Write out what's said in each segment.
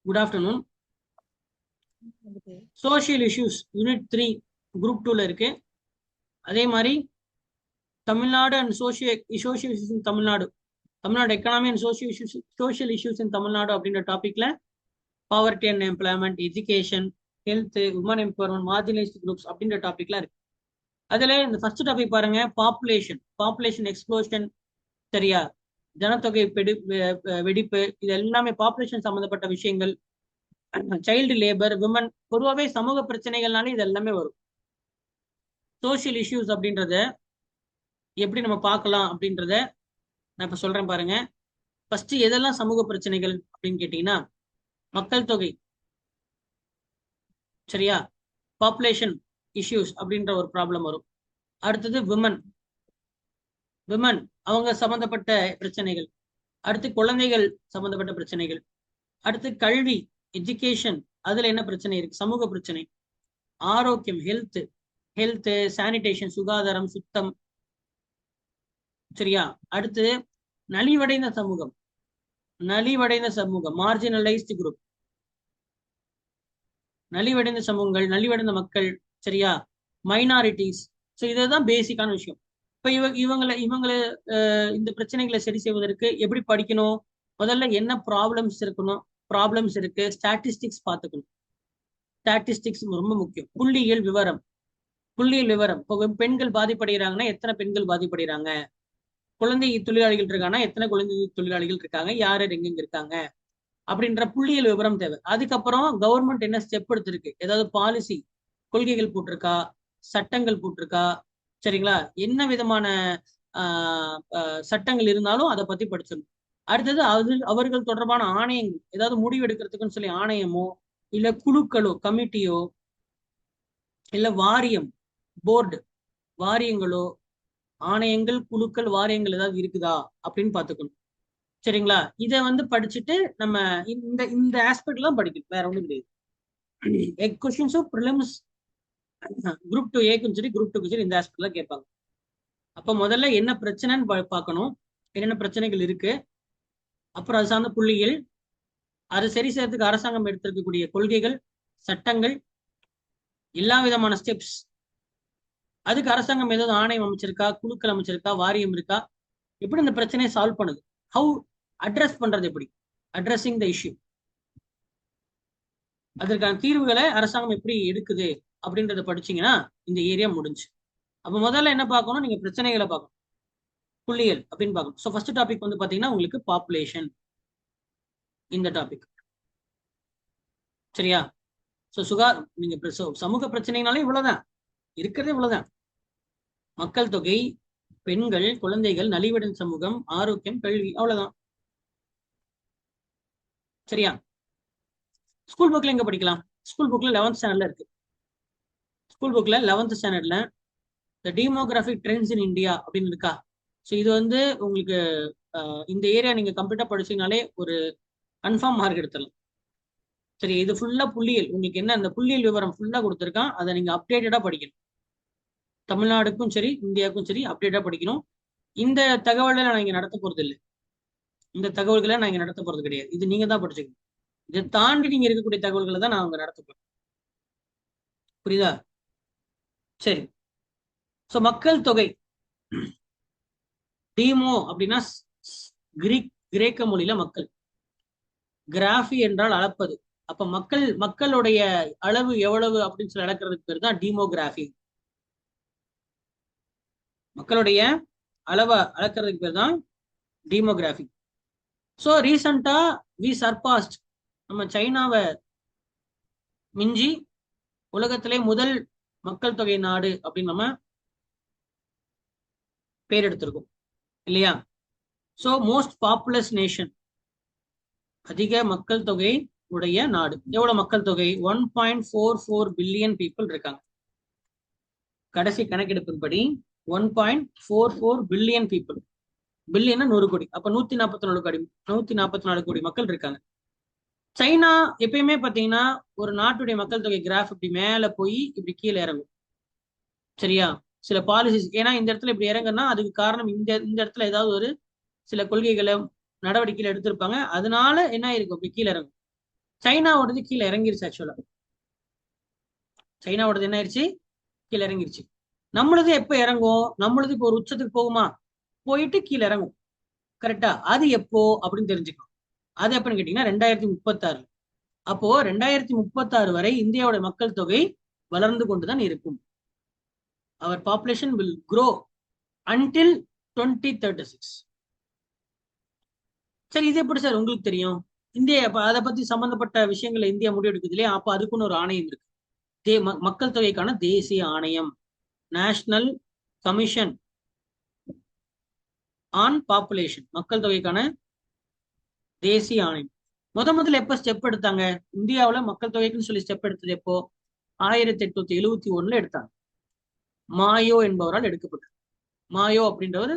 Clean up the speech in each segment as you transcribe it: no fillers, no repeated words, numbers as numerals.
Good afternoon. Social issues unit 3 group 2ல இருக்கு. அதே மாதிரி Tamil Nadu and social issues in Tamil Nadu economy and social issues in Tamil Nadu அப்படின்ற டாபிக்ல poverty and employment, education, health, women empowerment, marginalised groups அப்படின்ற டாபிக்லாம் இருக்கு. அதுல இந்த ஃபர்ஸ்ட் டாபிக் பாருங்க, பாப்புலேஷன் எக்ஸ்ப்ளோஷன். சரியா? ஜனத்தொகை வெடிப்பு, இது எல்லாமே பாப்புலேஷன் சம்பந்தப்பட்ட விஷயங்கள். சைல்டு லேபர், விமன், பொதுவாகவே சமூக பிரச்சனைகள்னாலே இது எல்லாமே வரும். சோசியல் இஷ்யூஸ் அப்படின்றத எப்படி நம்ம பார்க்கலாம் அப்படின்றத நான் இப்ப சொல்றேன் பாருங்க. ஃபர்ஸ்ட் எதெல்லாம் சமூக பிரச்சனைகள் அப்படின்னு கேட்டீங்கன்னா, மக்கள் தொகை, சரியா, பாப்புலேஷன் இஷ்யூஸ் அப்படின்ற ஒரு ப்ராப்ளம் வரும். அடுத்தது விமன் அவங்க சம்பந்தப்பட்ட பிரச்சனைகள். அடுத்து குழந்தைகள் சம்பந்தப்பட்ட பிரச்சனைகள். அடுத்து கல்வி, எஜுகேஷன், அதுல என்ன பிரச்சனை இருக்கு, சமூக பிரச்சனை. ஆரோக்கியம், ஹெல்த், சானிடேஷன், சுகாதாரம், சுத்தம். சரியா? அடுத்து நலிவடைந்த சமூகம், மார்ஜினலைஸ்டு குரூப், நலிவடைந்த சமூகங்கள், நலிவடைந்த மக்கள். சரியா? மைனாரிட்டிஸ். ஸோ இதுதான் பேசிக்கான விஷயம். இப்ப இவங்களை இந்த பிரச்சனைகளை சரி செய்வதற்கு எப்படி படிக்கணும்? முதல்ல என்ன ப்ராப்ளம்ஸ் இருக்கு, ஸ்டாட்டிஸ்டிக்ஸ் பார்த்துக்கணும். ஸ்டாட்டிஸ்டிக்ஸ் ரொம்ப முக்கியம். புள்ளியியல் விவரம். இப்போ பெண்கள் பாதிப்படைகிறாங்கன்னா எத்தனை பெண்கள் பாதிப்படைகிறாங்க, குழந்தை தொழிலாளிகள் இருக்காங்கன்னா எத்தனை குழந்தை தொழிலாளிகள் இருக்காங்க, யார் எங்கெங்க இருக்காங்க அப்படின்ற புள்ளியியல் விவரம் தேவை. அதுக்கப்புறம் கவர்மெண்ட் என்ன ஸ்டெப் எடுத்திருக்கு, ஏதாவது பாலிசி, கொள்கைகள் போட்டிருக்கா, சட்டங்கள் போட்டிருக்கா, சரிங்களா, என்ன விதமான சட்டங்கள் இருந்தாலும் அதை பத்தி படிச்சிடணும். அடுத்தது அவர்கள் தொடர்பான ஆணையங்கள், ஏதாவது முடிவு எடுக்கிறதுக்குன்னு சொல்லி ஆணையமோ இல்ல குழுக்களோ, கமிட்டியோ இல்ல வாரியங்களோ, ஆணையங்கள், குழுக்கள், வாரியங்கள் ஏதாவது இருக்குதா அப்படின்னு பாத்துக்கணும். சரிங்களா? இதை படிச்சுட்டு நம்ம இந்த ஆஸ்பெக்ட் எல்லாம் படிக்கணும், வேற ஒண்ணும் கிடையாது. கொஸ்டின்ஸும் ப்ரிலிம்ஸ் குரூப் 2 ஏக்கும் சரி குரூப் 2க்கும் சரி இந்த ஆஸ்பெக்ட்ல கேட்பாங்க. அப்ப முதல்ல என்ன பிரச்சனைன்னு பார்க்கணும், என்னென்ன பிரச்சனைகள் இருக்கு, அப்புறம் அது சார்ந்த புள்ளிகள், அது சரி செய்யறதுக்கு அரசாங்கம் எடுத்திருக்கக்கூடிய கொள்கைகள், சட்டங்கள், எல்லா விதமான ஸ்டெப்ஸ். அதுக்கு அரசாங்கம் ஏதாவது ஆணையம் அமைச்சிருக்கா, குழுக்கள் அமைச்சிருக்கா, வாரியம் இருக்கா, எப்படி இந்த பிரச்சனையை சால்வ் பண்ணுது, ஹவு அட்ரஸ் பண்றது, எப்படி அட்ரஸிங் த இஷ்யூ, அதற்கான தீர்வுகளை அரசாங்கம் எப்படி எடுக்குது அப்படின்றத படிச்சீங்கன்னா இந்த ஏரியா முடிஞ்சு. அப்ப முதல்ல என்ன பார்க்கணும், நீங்க பிரச்சனைகளை பார்க்கணும், புள்ளியல் அப்படின்னு பார்க்கணும். ஸோ ஃபர்ஸ்ட் டாபிக் பாத்தீங்கன்னா உங்களுக்கு பாப்புலேஷன், இந்த டாபிக். சரியா? ஸோ நீங்க சமூக பிரச்சனைனாலே இவ்வளவுதான் இருக்கிறதே, இவ்வளவுதான். மக்கள் தொகை, பெண்கள், குழந்தைகள், நலிவடைந்த சமூகம், ஆரோக்கியம், கல்வி, அவ்வளவுதான். சரியா? ஸ்கூல் புக்ல எங்க படிக்கலாம்? ஸ்கூல் புக்ல 11th ஸ்டாண்டர்ட்ல இருக்கு. ஸ்கூல் புக்ல 11th ஸ்டாண்டர்ட்ல the demographic trends in India அப்படின்னு இருக்கா? ஸோ இது உங்களுக்கு இந்த ஏரியா நீங்க கம்ப்ளீட்டா படிச்சீங்கனாலே ஒரு கன்ஃபார்ம் மார்க் எடுத்துடலாம். சரி, இது ஃபுல்லா புள்ளியல். உங்களுக்கு என்ன அந்த புள்ளியல் விவரம் ஃபுல்லா கொடுத்துருக்கான், அதை நீங்க அப்டேட்டடா படிக்கணும். தமிழ்நாடுக்கும் சரி இந்தியாவுக்கும் சரி அப்டேட்டா படிக்கணும். இந்த தகவல்களை நான் இங்க நடத்த போறது இல்லை, இந்த தகவல்களை நான் இங்க நடத்த போறது கிடையாது. இது நீங்க தான் படிச்சுக்கணும். இதை தாண்டி நீங்க இருக்கக்கூடிய தகவல்களை தான் நான் அங்க நடத்த போறேன். புரியுதா? சரி. சோ மக்கள் தொகை, டீமோ அப்படின்னா கிரேக்க மொழியில மக்கள், கிராஃபி என்றால் அளப்பது. அப்ப மக்களுடைய அளவு எவ்வளவு அப்படின்னு சொல்லி அளக்கிறதுக்கு பேர் தான் டீமோகிராஃபி. மக்களுடைய அளவை அளக்கிறதுக்கு பேர் தான் டீமோகிராஃபி. ஸோ ரீசண்டா வி சர்பாஸ்ட், நம்ம சைனாவை மிஞ்சி உலகத்திலே முதல் மக்கள் தொகை நாடு அப்படின்னு நம்ம பேர் எடுத்திருக்கோம் இல்லையா? ஸோ மோஸ்ட் பாப்புலஸ் நேஷன், அதிக மக்கள் தொகை உடைய நாடு. எவ்வளவு மக்கள் தொகை? 1.44 பில்லியன் பீப்புள் இருக்காங்க. கடைசி கணக்கெடுப்பின்படி 1.44 பில்லியன் பீப்புள். பில்லியன் 100 கோடி. அப்ப 144 கோடி மக்கள் இருக்காங்க. சைனா எப்பயுமே பாத்தீங்கன்னா ஒரு நாட்டுடைய மக்கள் தொகை கிராஃப் இப்படி மேல போய் இப்படி கீழே இறங்கும். சரியா? சில பாலிசிஸ், ஏன்னா இந்த இடத்துல இப்படி இறங்குன்னா அதுக்கு காரணம் இந்த இடத்துல ஏதாவது ஒரு சில கொள்கைகளை, நடவடிக்கைகளை எடுத்திருப்பாங்க. அதனால என்ன இருக்கும், இப்படி கீழே இறங்கும். சைனாவோடது கீழே இறங்கிருச்சு ஆக்சுவலா. சைனாவோடது என்ன ஆயிடுச்சு, கீழே இறங்கிருச்சு. நம்மளது எப்ப இறங்கும், நம்மளது இப்போ ஒரு உச்சத்துக்கு போகுமா, போயிட்டு கீழே இறங்கும். கரெக்டா, அது எப்போ அப்படின்னு தெரிஞ்சுக்கணும். அது எப்பன்னு கேட்டீங்கன்னா 2036. அப்போ 2036 வரை இந்தியாவோட மக்கள் தொகை வளர்ந்து கொண்டுதான் இருக்கும். அவர் பாப்புலேஷன் வில் grow until 2036. சரி, இது எப்படி சார் உங்களுக்கு தெரியும்? இந்தியா அதை பத்தி சம்பந்தப்பட்ட விஷயங்களை இந்தியா முடிவெடுக்குது இல்லையா, அப்ப அதுக்குன்னு ஒரு ஆணையம் இருக்கு. மக்கள் தொகைக்கான தேசிய ஆணையம், நேஷனல் கமிஷன் ஆன் பாப்புலேஷன், மக்கள் தொகைக்கான தேசிய ஆணையம். முதல்ல எப்ப ஸ்டெப் எடுத்தாங்க இந்தியாவுல மக்கள் தொகைக்குன்னு சொல்லி ஸ்டெப் எடுத்தது எப்போ? 1871 எடுத்தாங்க. மாயோ என்பவரால் எடுக்கப்பட்டது. மாயோ அப்படின்றவர்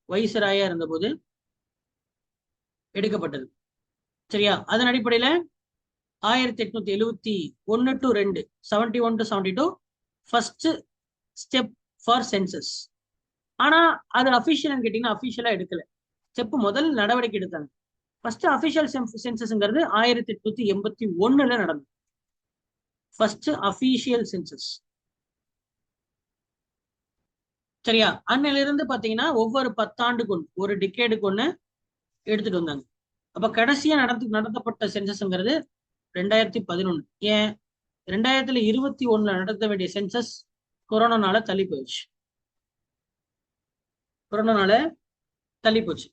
வைசராயா இருந்தபோது எடுக்கப்பட்டது. சரியா, அதன் அடிப்படையில 1871 to 2 71 to 72 first step for census. ஆனா அது அபிஷியல் கேட்டீங்கன்னா அபிஷியலா எடுக்கல. ஸ்டெப் முதல் நடவடிக்கை எடுத்தாங்க. ஃபர்ஸ்ட் அபிஷியல் சென்சஸ்ங்கிறது 1881 நடந்தது. First official census. சரியா, அன்னில இருந்து பாத்தீங்கன்னா ஒவ்வொரு 10 ஆண்டுக்கு ஒன்று, ஒரு டிகேடுக்கு ஒன்று எடுத்துட்டு வந்தாங்க. அப்ப கடைசியா நடத்தப்பட்ட சென்சஸ்ங்கிறது 2011. ஏன் 2021 நடத்த வேண்டிய சென்சஸ் கொரோனானால தள்ளி போயிடுச்சு. கொரோனானால தள்ளி போச்சு.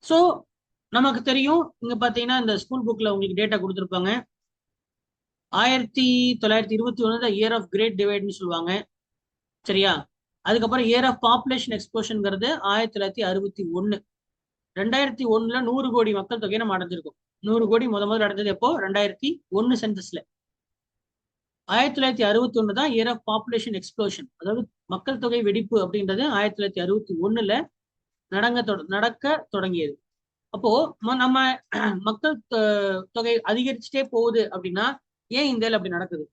ஸோ நமக்கு தெரியும், இங்க பாத்தீங்கன்னா இந்த ஸ்கூல் புக்ல உங்களுக்கு டேட்டா கொடுத்துருப்பாங்க. 1921 இயர் ஆஃப் கிரேட் டிவைட்னு சொல்லுவாங்க. சரியா, அதுக்கப்புறம் இயர் ஆஃப் பாப்புலேஷன் எக்ஸ்ப்ளோஷன்ங்கிறது 1961. 2001 100 கோடி மக்கள் தொகையை நம்ம அடைஞ்சிருக்கோம். 100 கோடி முதல்ல அடைஞ்சது எப்போ? 2001 சென்சஸ்ல. 1961 தான் இயர் ஆஃப் பாப்புலேஷன் எக்ஸ்ப்ளோஷன், அதாவது மக்கள் தொகை வெடிப்பு அப்படின்றது 1961 நடக்க தொடங்கியது. அப்போ நம்ம மக்கள் தொகை அதிகரிச்சுட்டே போகுது அப்படின்னா ஏன் இந்தியாவில் அப்படி நடக்குது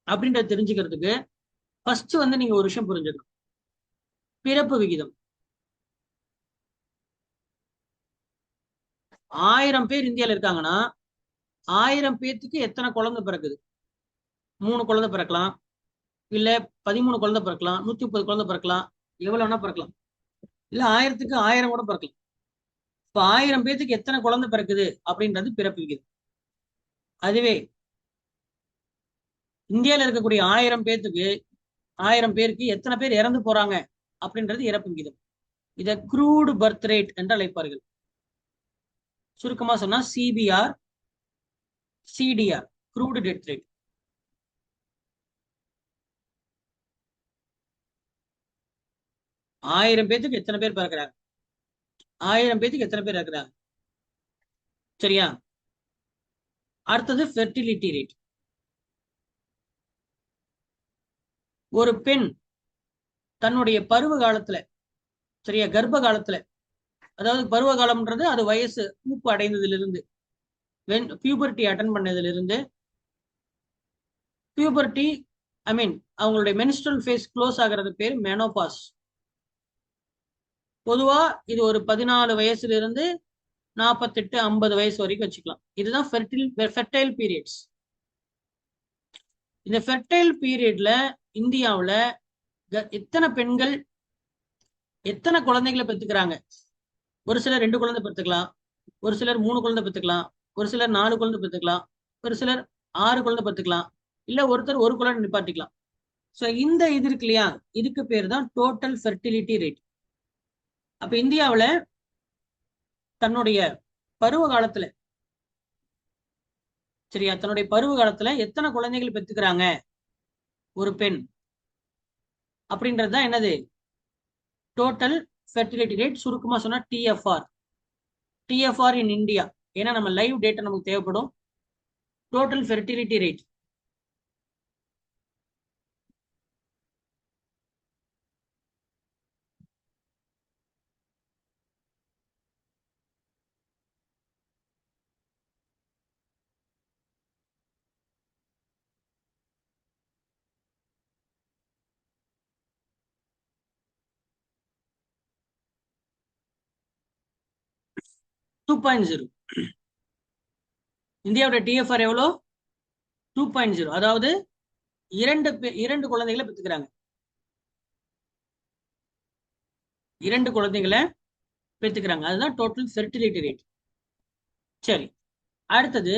அப்படின்றத தெரிஞ்சுக்கிறதுக்கு ஃபர்ஸ்ட் நீங்க ஒரு விஷயம் புரிஞ்சுக்கணும். பிறப்பு விகிதம். 1000 பேர் இந்தியாவில் இருக்காங்கன்னா 1000 பேத்துக்கு எத்தனை குழந்தை பிறக்குது? 3 குழந்தை பிறக்கலாம், இல்ல 13 குழந்தை பிறக்கலாம், 130 குழந்தை பிறக்கலாம், எவ்வளவு வேணா பிறக்கலாம், இல்ல 1000க்கு 1000 கூட பிறக்கலாம். இப்ப 1000 பேத்துக்கு எத்தனை குழந்தை பிறக்குது அப்படின்றது பிறப்பு விகிதம். அதுவே இந்தியாவில் இருக்கக்கூடிய 1000 பேத்துக்கு 1000 பேருக்கு எத்தனை பேர் இறந்து போறாங்க அப்படின்றது இறப்பு விகிதம். இதை க்ரூடு பர்த் ரேட் என்று அழைப்பார்கள். சுருக்கமா சொன்னா CBR, CDR, crude death rate. 1000 பேத்துக்கு எத்தனை பேர் பிறக்கிறாங்க, 1000 பேத்துக்கு எத்தனை பேர் இருக்கிறாங்க. சரியா, அடுத்தது ஃபெர்டிலிட்டி ரேட். ஒரு பெண் தன்னுடைய பருவ காலத்துல, சரியா, கர்ப்ப காலத்துல, அதாவது பருவ காலம்ன்றது அது வயசு பூப்பு அடைந்ததிலிருந்து, பியூபர்ட்டி அட்டன் பண்ணதிலிருந்து, பியூபர்ட்டி ஐ மீன் அவங்களுடைய மென்ஸ்ட்ரல் ஃபேஸ் க்ளோஸ் ஆகிறது பேர் மெனோபாஸ். பொதுவா இது ஒரு 14 வயசுல இருந்து 48 50 வயசு வரைக்கும் வச்சுக்கலாம். இதுதான் ஃபெர்டைல் பீரியட்ஸ். இந்த ஃபெர்டைல் பீரியட்ல இந்தியாவுல எத்தனை பெண்கள் எத்தனை குழந்தைகளை பெற்றுக்கிறாங்க? ஒரு சிலர் 2 குழந்தை பெற்றுக்கலாம், ஒரு சிலர் 3 குழந்தை பெற்றுக்கலாம், ஒரு சிலர் 4 குழந்தை பெற்றுக்கலாம், ஒரு சிலர் 6 குழந்தை பெற்றுக்கலாம், இல்ல ஒருத்தர் ஒரு குழந்தை நிப்பாட்டிக்கலாம். ஸோ இந்த இது இருக்கு இல்லையா, இதுக்கு பேர் தான் டோட்டல் ஃபெர்டிலிட்டி ரேட். அப்ப இந்தியாவுல தன்னுடைய பருவ காலத்துல, சரியா, தன்னுடைய பருவ காலத்துல எத்தனை குழந்தைகள் பெற்றுக்கிறாங்க ஒரு பெண் அப்படின்றது தான் என்னது, டோட்டல் ஃபெர்டிலிட்டி ரேட். சுருக்கமா சொன்னா டிஎஃப்ஆர். TFR in India. ஏன்னா நம்ம லைவ் டேட்டா நமக்கு தேவைப்படும். Total fertility rate. டூ 2.0. இந்தியாவோட டிஎஃப்ஆர் எவ்வளோ? 2.0. அதாவது இரண்டு குழந்தைகளை பெற்றுக்கிறாங்க. 2 குழந்தைகளை பெற்றுக்கிறாங்க. அதுதான் டோட்டல் ஃபெர்டிலிட்டி ரேட். சரி, அடுத்தது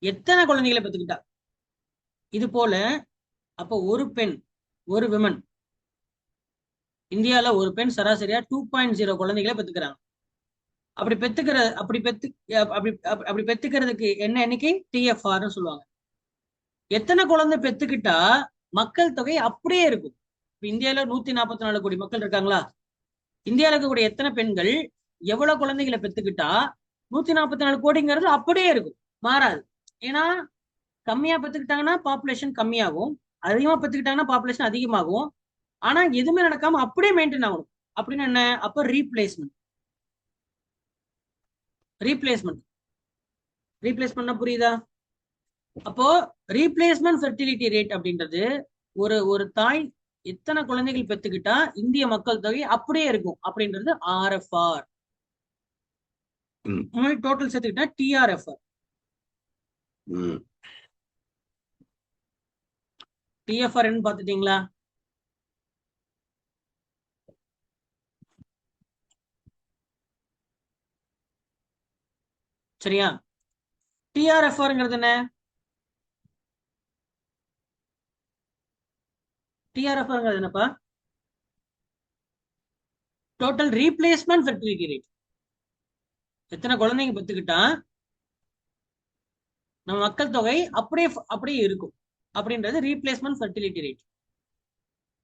எத்தனை குழந்தைகளை பெற்றுக்கிட்டா? இது போல அப்போ ஒரு பெண், ஒரு விமன், இந்தியாவில் ஒரு பெண் சராசரியா 2.0 குழந்தைகளை பெற்றுக்கிறாங்க. அப்படி பெத்துக்கிறதுக்கு என்ன எண்ணிக்கை? டிஎஃப்ஆர்னு சொல்லுவாங்க. எத்தனை குழந்தை பெத்துக்கிட்டா மக்கள் தொகை அப்படியே இருக்கும்? இப்ப இந்தியாவில 144 கோடி மக்கள் இருக்காங்களா? இந்தியாவில் இருக்கக்கூடிய எத்தனை பெண்கள் எவ்வளவு குழந்தைகளை பெத்துக்கிட்டா 144 கோடிங்கிறது அப்படியே இருக்கும், மாறாது. ஏன்னா கம்மியா பெத்துக்கிட்டாங்கன்னா பாப்புலேஷன் கம்மியாகும், அதிகமா பெத்துக்கிட்டாங்கன்னா பாப்புலேஷன் அதிகமாகும். ஆனா எதுவுமே நடக்காம அப்படியே மெயின்டைன் ஆகணும். அப்படின்னு என்ன? அப்ப ரீப்ளேஸ்மெண்ட். ரீப்ளேஸ்மெண்ட் புரியுதா? அப்போ ரீப்ளேஸ்மெண்ட் ஃபெர்டிலிட்டி ரேட் அப்படின்றது ஒரு தாய் எத்தனை குழந்தைகள் பெத்துக்கிட்டா இந்திய மக்கள் தொகை அப்படியே இருக்கும் அப்படின்றது ஆர்எஃப்ஆர். டோட்டல் சேர்த்துக்கிட்டா டிஆர்எஃப்ஆர். டிஎஃப்ஆர் என்ன பாத்துட்டீங்களா? சரியா? டிஆர்எஃப்ஆர்ங்கிறது என்ன? டிஆர்எஃப்ஆர்ங்கிறது என்னப்பா? Total replacement fertility rate. எத்தனை குழந்தைங்க பெத்துக்கிட்டா நம்ம மக்கள் தொகை அப்படியே இருக்கும் அப்படின்றது ரீப்ளேஸ்மெண்ட் ஃபெர்டிலிட்டி ரேட்.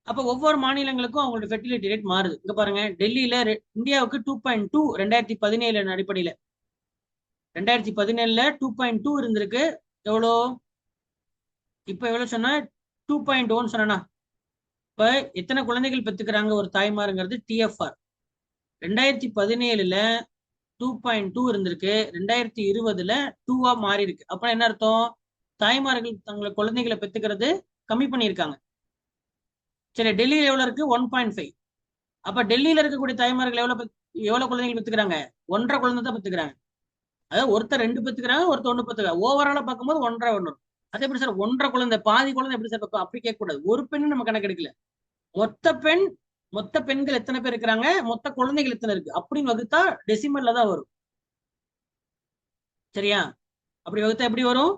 அப்ப ஒவ்வொரு மாநிலங்களுக்கும் அவங்களோட ஃபெர்டிலிட்டி ரேட் மாறுது. இங்க பாருங்க, டெல்லியில இந்தியாவுக்கு 2.2 2017 அடிப்படையில 2017 2.2 இருந்திருக்கு. எவ்வளோ இப்ப எவ்வளவு சொன்னா? 2.1 சொன்னா. இப்ப எத்தனை குழந்தைகள் பெத்துக்கிறாங்க ஒரு தாய்மாருங்கிறது டிஎஃப்ஆர். 2017 2.2 இருந்திருக்கு, 2020 2 மாறி இருக்கு. அப்ப என்ன அர்த்தம்? தாய்மார்கள் தங்களை குழந்தைகளை பெத்துக்கிறது கம்மி பண்ணியிருக்காங்க. சரி, டெல்லியில எவ்வளவு இருக்கு? 1.5. அப்ப டெல்லியில இருக்கக்கூடிய தாய்மார்கள் எவ்வளவு குழந்தைகள் பெத்துக்கிறாங்க? 1.5 குழந்தை தான் பெத்துக்கிறாங்க. அதாவது ஒருத்தர் 2 பெத்துக்கிறாங்க, ஒருத்தர் 1 பெத்துக்கிறாங்க. ஓவராலா பார்க்கும்போது 1.5 அதே எப்படி சார் 1.5 குழந்தை, பாதி குழந்தை எப்படி சார்? அப்படி கேட்க கூடாது. ஒரு பெண்ணு நம்ம கணக்கு எடுக்கல. மொத்த பெண்கள் எத்தனை பேர் இருக்கிறாங்க, மொத்த குழந்தைகள் எத்தனை இருக்கு அப்படின்னு வகுத்தா டெசிமல்ல தான் வரும். சரியா? அப்படி வகுத்தா எப்படி வரும்?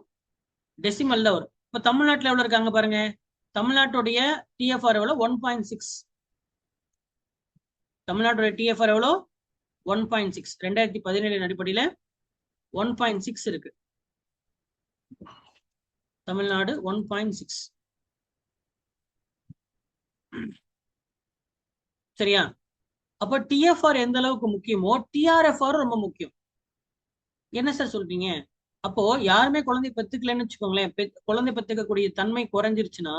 டெசிமல்ல வரும். இப்ப தமிழ்நாட்டுல எவ்வளவு இருக்காங்க பாருங்க. தமிழ்நாட்டுடைய டிஎஃப்ஆர் எவ்வளவு? 1.6. தமிழ்நாட்டுடைய டிஎஃப்ஆர் எவ்வளவு? 1.6. 2017 அடிப்படையில 1.6 இருக்கு. தமிழ்நாடு 1.6. சரியா? அப்ப டிஎஃப்ஆர் எந்த அளவுக்கு முக்கியமோ டிஆர்எஃப்ஆர் ரொம்ப முக்கியம். என்ன சார் சொல்றீங்க? அப்போ யாருமே குழந்தை பெத்துக்கலன்னு வச்சுக்கோங்களேன், குழந்தை பெத்துக்கக்கூடிய தன்மை குறைஞ்சிருச்சுன்னா,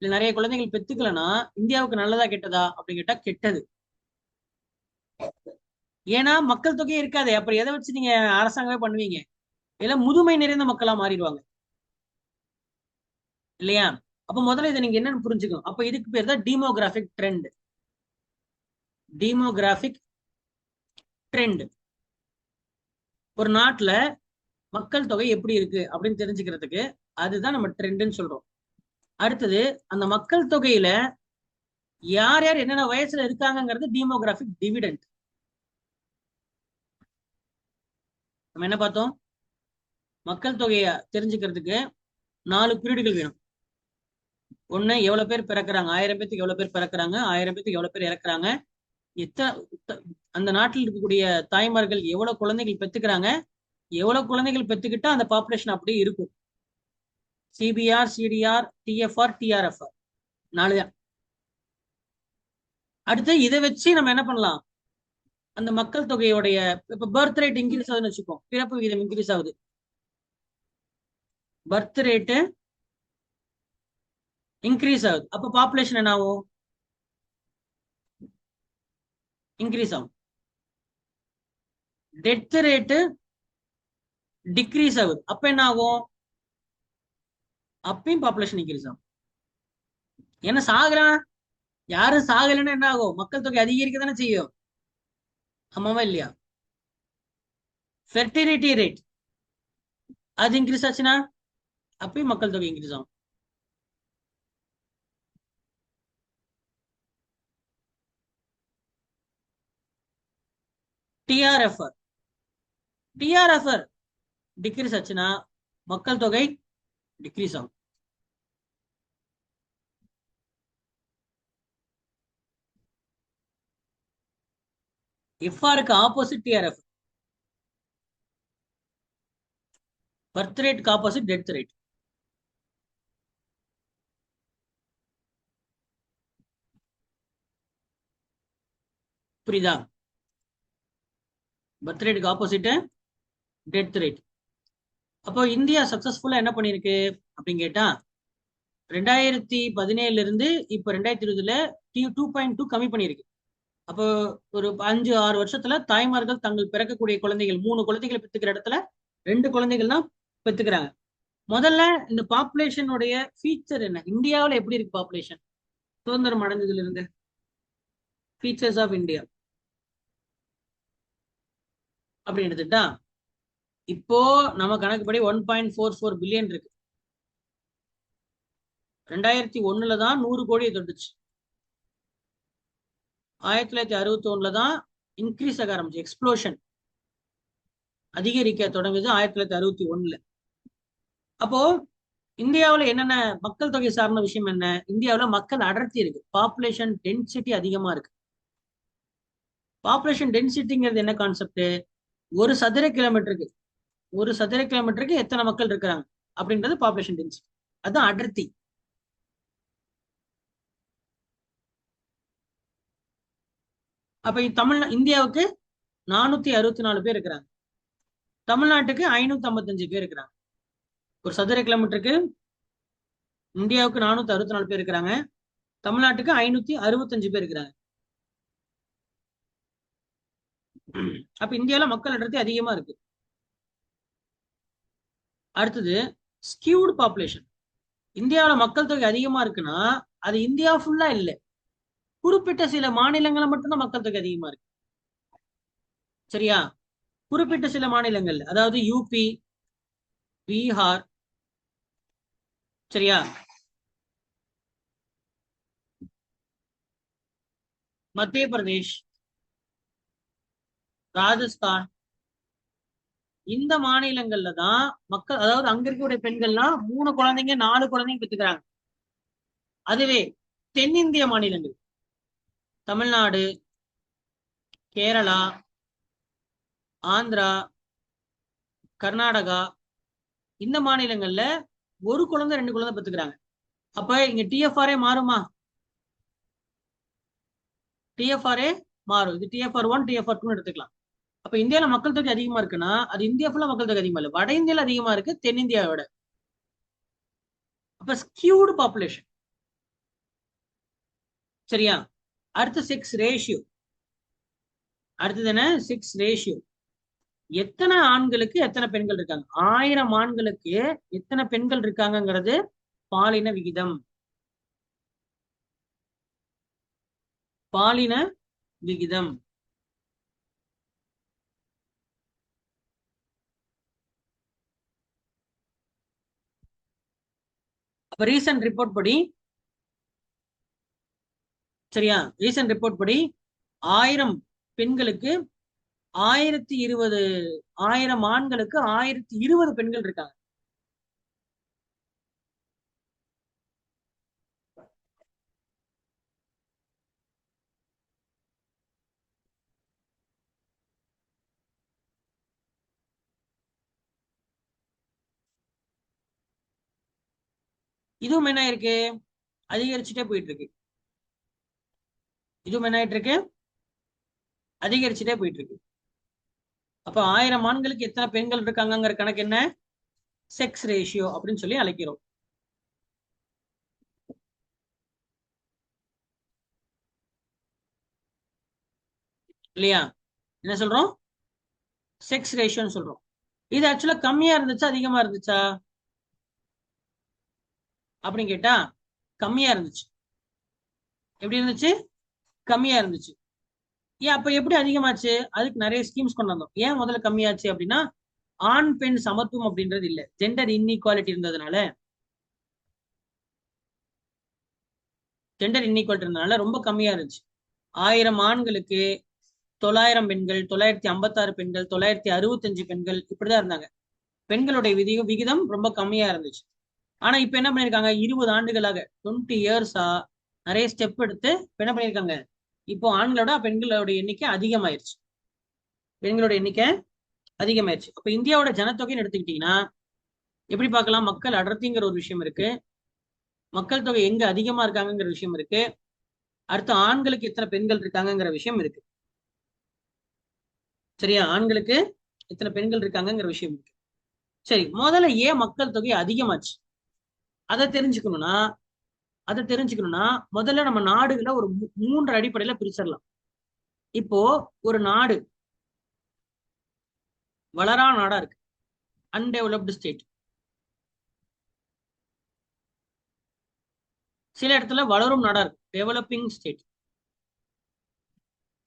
இல்ல நிறைய குழந்தைகள் பெத்துக்கலன்னா இந்தியாவுக்கு நல்லதா கெட்டதா அப்படின்னு கேட்டா கெட்டது. ஏன்னா மக்கள் தொகையே இருக்காது. அப்புறம் எதை வச்சு நீங்க அரசாங்கமே பண்ணுவீங்க? இல்ல முதுமை நிறைந்த மக்களா மாறிடுவாங்க இல்லையா? அப்ப முதல்ல இதை நீங்க என்னன்னு புரிஞ்சுக்கணும். அப்ப இதுக்கு பேர் தான் டீமோகிராபிக் ட்ரெண்ட். டீமோகிராபிக் ட்ரெண்ட். ஒரு நாட்டுல மக்கள் தொகை எப்படி இருக்கு அப்படின்னு தெரிஞ்சுக்கிறதுக்கு அதுதான் நம்ம ட்ரெண்ட்னு சொல்றோம். அடுத்தது அந்த மக்கள் தொகையில யார் யார் என்னென்ன வயசுல இருக்காங்கிறது டீமோகிராபிக் டிவிடெண்ட். நம்ம என்ன பார்த்தோம்? மக்கள் தொகையை தெரிஞ்சுக்கிறதுக்கு 4 பீரியடுகள் வேணும். ஒண்ணு, எவ்வளவு பேர் பிறக்கிறாங்க, 1000 பேத்துக்கு எவ்வளவு பேர் பிறக்கிறாங்க, 1000 பேத்துக்கு எவ்வளவு பேர் இறக்குறாங்க, அந்த நாட்டில் இருக்கக்கூடிய தாய்மார்கள் எவ்வளவு குழந்தைகள் பெத்துக்கிறாங்க, எவ்வளவு குழந்தைகள் பெத்துக்கிட்டா அந்த பாப்புலேஷன் அப்படியே இருக்கும். சிபிஆர், சிடிஆர், டிஎஃப்ஆர், டிஆர்எஃப்ஆர் 4 தான். அடுத்து இதை வச்சு நம்ம என்ன பண்ணலாம்? அந்த மக்கள் தொகையோடைய இப்ப பர்த் ரேட் இன்க்ரீஸ் ஆகுதுன்னு வச்சுக்கோம், பிறப்பு விகிதம் இன்க்ரீஸ் ஆகுது. பர்த் ரேட்டு இன்க்ரீஸ் ஆகுது. அப்ப பாப்புலேஷன் என்ன ஆகும்? இன்க்ரீஸ் ஆகும். டெத் ரேட்டு டிக்ரீஸ் ஆகுது. அப்ப என்ன ஆகும்? அப்பயும் பாப்புலேஷன் இன்க்ரீஸ் ஆகும். என்ன சாகுறான்? யாரும் சாகலைன்னா என்ன ஆகும்? மக்கள் தொகை அதிகரிக்க தானே செய்யும். ஆமாவா இல்லையா? ஃபெர்டிலிட்டி ரேட் அது இன்க்ரீஸ் ஆச்சுன்னா அப்பயும் மக்கள் தொகை இன்க்ரீஸ் ஆகும். டிஆர்எஃப்ஆர் டிஆர்எஃப்ஆர் டிக்ரீஸ் ஆச்சுன்னா மக்கள் தொகை டிக்ரீஸ் ஆகும். எஃப்ஆருக்கு ஆப்போசிட் டிஆர்எஃப். பர்த் ரேட்க்கு ஆப்போசிட் டெத் ரேட். புரியுதா? பர்த் ரேட்டுக்கு ஆப்போசிட் டெத் ரேட். அப்போ இந்தியா சக்சஸ்ஃபுல்லா என்ன பண்ணிருக்கு அப்படின்னு கேட்டா 2017 இருந்து இப்ப 2020 2.2 கம்மி பண்ணிருக்கு. அப்போ ஒரு 5-6 வருஷத்துல தாய்மார்கள் தங்கள் பிறக்கக்கூடிய குழந்தைகள் 3 குழந்தைகளை பெற்றுக்கிற இடத்துல 2 குழந்தைகள் தான் பெற்றுக்கிறாங்க. முதல்ல இந்த பாப்புலேஷனுடைய ஃபீச்சர் என்ன, இந்தியாவில் எப்படி இருக்கு பாப்புலேஷன் சுதந்திரம் அடைஞ்சதுல இருந்து? ஃபீச்சர்ஸ் ஆஃப் இந்தியா அப்படின்னு எடுத்துட்டா இப்போ நம்ம கணக்குப்படி 1.44 பில்லியன் இருக்கு. 2001 தான் 100 கோடியை தொட்டுச்சு. 1961 தான் இன்க்ரீஸ் ஆக ஆரம்பிச்சு, எக்ஸ்ப்ளோஷன் அதிகரிக்க தொடங்குது 1961. அப்போ இந்தியாவில் என்னென்ன மக்கள் தொகை சார்ந்த விஷயம் என்ன? இந்தியாவில் மக்கள் அடர்த்தி இருக்கு, பாப்புலேஷன் டென்சிட்டி அதிகமா இருக்கு. பாப்புலேஷன் டென்சிட்டிங்கிறது என்ன கான்செப்ட்? ஒரு சதுர கிலோமீட்டருக்கு எத்தனை மக்கள் இருக்கிறாங்க அப்படின்றது பாப்புலேஷன் டென்சிட்டி. அதுதான் அடர்த்தி. அப்ப இந்தியாவுக்கு 464 பேர் இருக்கிறாங்க, தமிழ்நாட்டுக்கு 555 பேர் இருக்கிறாங்க. ஒரு சதுர கிலோமீட்டருக்கு இந்தியாவுக்கு 464 பேர் இருக்கிறாங்க, தமிழ்நாட்டுக்கு 565 பேர் இருக்கிறாங்க. அப்ப இந்தியாவில மக்கள் அடர்த்தி அதிகமா இருக்கு. அடுத்தது ஸ்கியூடு பாப்புலேஷன். இந்தியாவில் மக்கள் தொகை அதிகமா இருக்குன்னா அது இந்தியா ஃபுல்லா இல்லை, குறிப்பிட்ட சில மாநிலங்களை மட்டும்தான் மக்கள் தொகை அதிகமா இருக்கு. சரியா? குறிப்பிட்ட சில மாநிலங்கள், அதாவது யூபி, பீகார், சரியா, மத்திய பிரதேஷ், ராஜஸ்தான், இந்த மாநிலங்கள்ல தான் மக்கள், அதாவது அங்க இருக்கக்கூடிய பெண்கள்லாம் 3 குழந்தைங்க 4 குழந்தைங்க பெற்றுக்கிறாங்க. அதுவே தென்னிந்திய மாநிலங்கள் தமிழ்நாடு, கேரளா, ஆந்திரா, கர்நாடகா, இந்த மாநிலங்கள்ல 1 குழந்தை 2 குழந்தை பெற்றுக்கிறாங்க. அப்ப இங்க டிஎஃப்ஆரே மாறுமா? டிஎஃப்ஆரே மாறும். இது டிஎஃப்ஆர் 1 டிஎஃப்ஆர் 2 எடுத்துக்கலாம். அப்ப இந்தியாவில மக்கள் தொகை அதிகமா இருக்குன்னா அது இந்தியா ஃபுல்லா மக்கள் தொகை அதிகமா இல்லை, வட இந்தியால அதிகமா இருக்கு தென்னிந்தியாவை விட. அப்ப ஸ்கியூடு பாப்புலேஷன். சரியா? அடுத்து செக்ஸ் ரேஷியோ. அடுத்தது என்ன? Sex ratio. எத்தனை ஆண்களுக்கு எத்தனை பெண்கள் இருக்காங்க, 1000 ஆண்களுக்கு எத்தனை பெண்கள் இருக்காங்கிறது பாலின விகிதம். பாலின விகிதம். அப்ப ரீசன்ட் ரிப்போர்ட் படி, சரியா, ரீசன்ட் ரிப்போர்ட் படி 1000 பெண்களுக்கு 1020, 1000 ஆண்களுக்கு 1020 பெண்கள் இருக்காங்க. இதுவும் என்ன இருக்கு, அதிகரிச்சுட்டே போயிட்டு இருக்கு. இதுவும் என்ன ஆயிட்டு இருக்கு, அதிகரிச்சுட்டே போயிட்டு இருக்கு. அப்ப 1000 ஆண்களுக்கு எத்தனை பெண்கள் இருக்காங்கிற கணக்கு என்ன? செக்ஸ் ரேஷியோ அப்படின்னு சொல்லி அழைக்கிறோம். இல்லையா? என்ன சொல்றோம்? செக்ஸ் ரேஷியோன்னு சொல்றோம். இது ஆக்சுவலா கம்மியா இருந்துச்சா அதிகமா இருந்துச்சா அப்படின்னு கேட்டா கம்மியா இருந்துச்சு. எப்படி இருந்துச்சு? கம்மியா இருந்துச்சு. ஏன் அப்ப எப்படி அதிகமாச்சு? அதுக்கு நிறைய ஸ்கீம்ஸ் கொண்டு வந்தோம். ஏன் முதல்ல கம்மியாச்சு அப்படின்னா ஆண் பெண் சமத்துவம் அப்படின்றது இல்ல, ஜெண்டர் இன்இக்வாலிட்டி இருந்ததுனால ரொம்ப கம்மியா இருந்துச்சு. 1000 ஆண்களுக்கு 900 பெண்கள், 956 பெண்கள், 965 பெண்கள் இப்படிதான் இருந்தாங்க. பெண்களுடைய விகிதம் ரொம்ப கம்மியா இருந்துச்சு. ஆனா இப்ப என்ன பண்ணிருக்காங்க, 20 ஆண்டுகளாக 20 இயர்ஸா நிறைய ஸ்டெப் எடுத்து என்ன பண்ணிருக்காங்க, இப்போ ஆண்களோட பெண்களோட எண்ணிக்கை அதிகமாயிருச்சு. பெண்களோட எண்ணிக்கை அதிகமாயிருச்சு. அப்ப இந்தியாவோட ஜனத்தொகைன்னு எடுத்துக்கிட்டீங்கன்னா எப்படி பார்க்கலாம், மக்கள் அடர்த்திங்கிற ஒரு விஷயம் இருக்கு, மக்கள் தொகை எங்க அதிகமா இருக்காங்கிற விஷயம் இருக்கு, அடுத்து ஆண்களுக்கு எத்தனை பெண்கள் இருக்காங்கிற விஷயம் இருக்கு. சரியா, ஆண்களுக்கு எத்தனை பெண்கள் இருக்காங்கிற விஷயம் இருக்கு. சரி, முதல்ல ஏன் மக்கள் தொகை அதிகமாச்சு அதை தெரிஞ்சுக்கணும்னா முதல்ல நம்ம நாடுகளை ஒரு 3 அடிப்படையில பிரிச்சிடலாம். இப்போ ஒரு நாடு வளரா நாடா இருக்கு, அன்டெவலப்டு ஸ்டேட். சில இடத்துல வளரும் நாடா இருக்கு, டெவலப்பிங் ஸ்டேட்.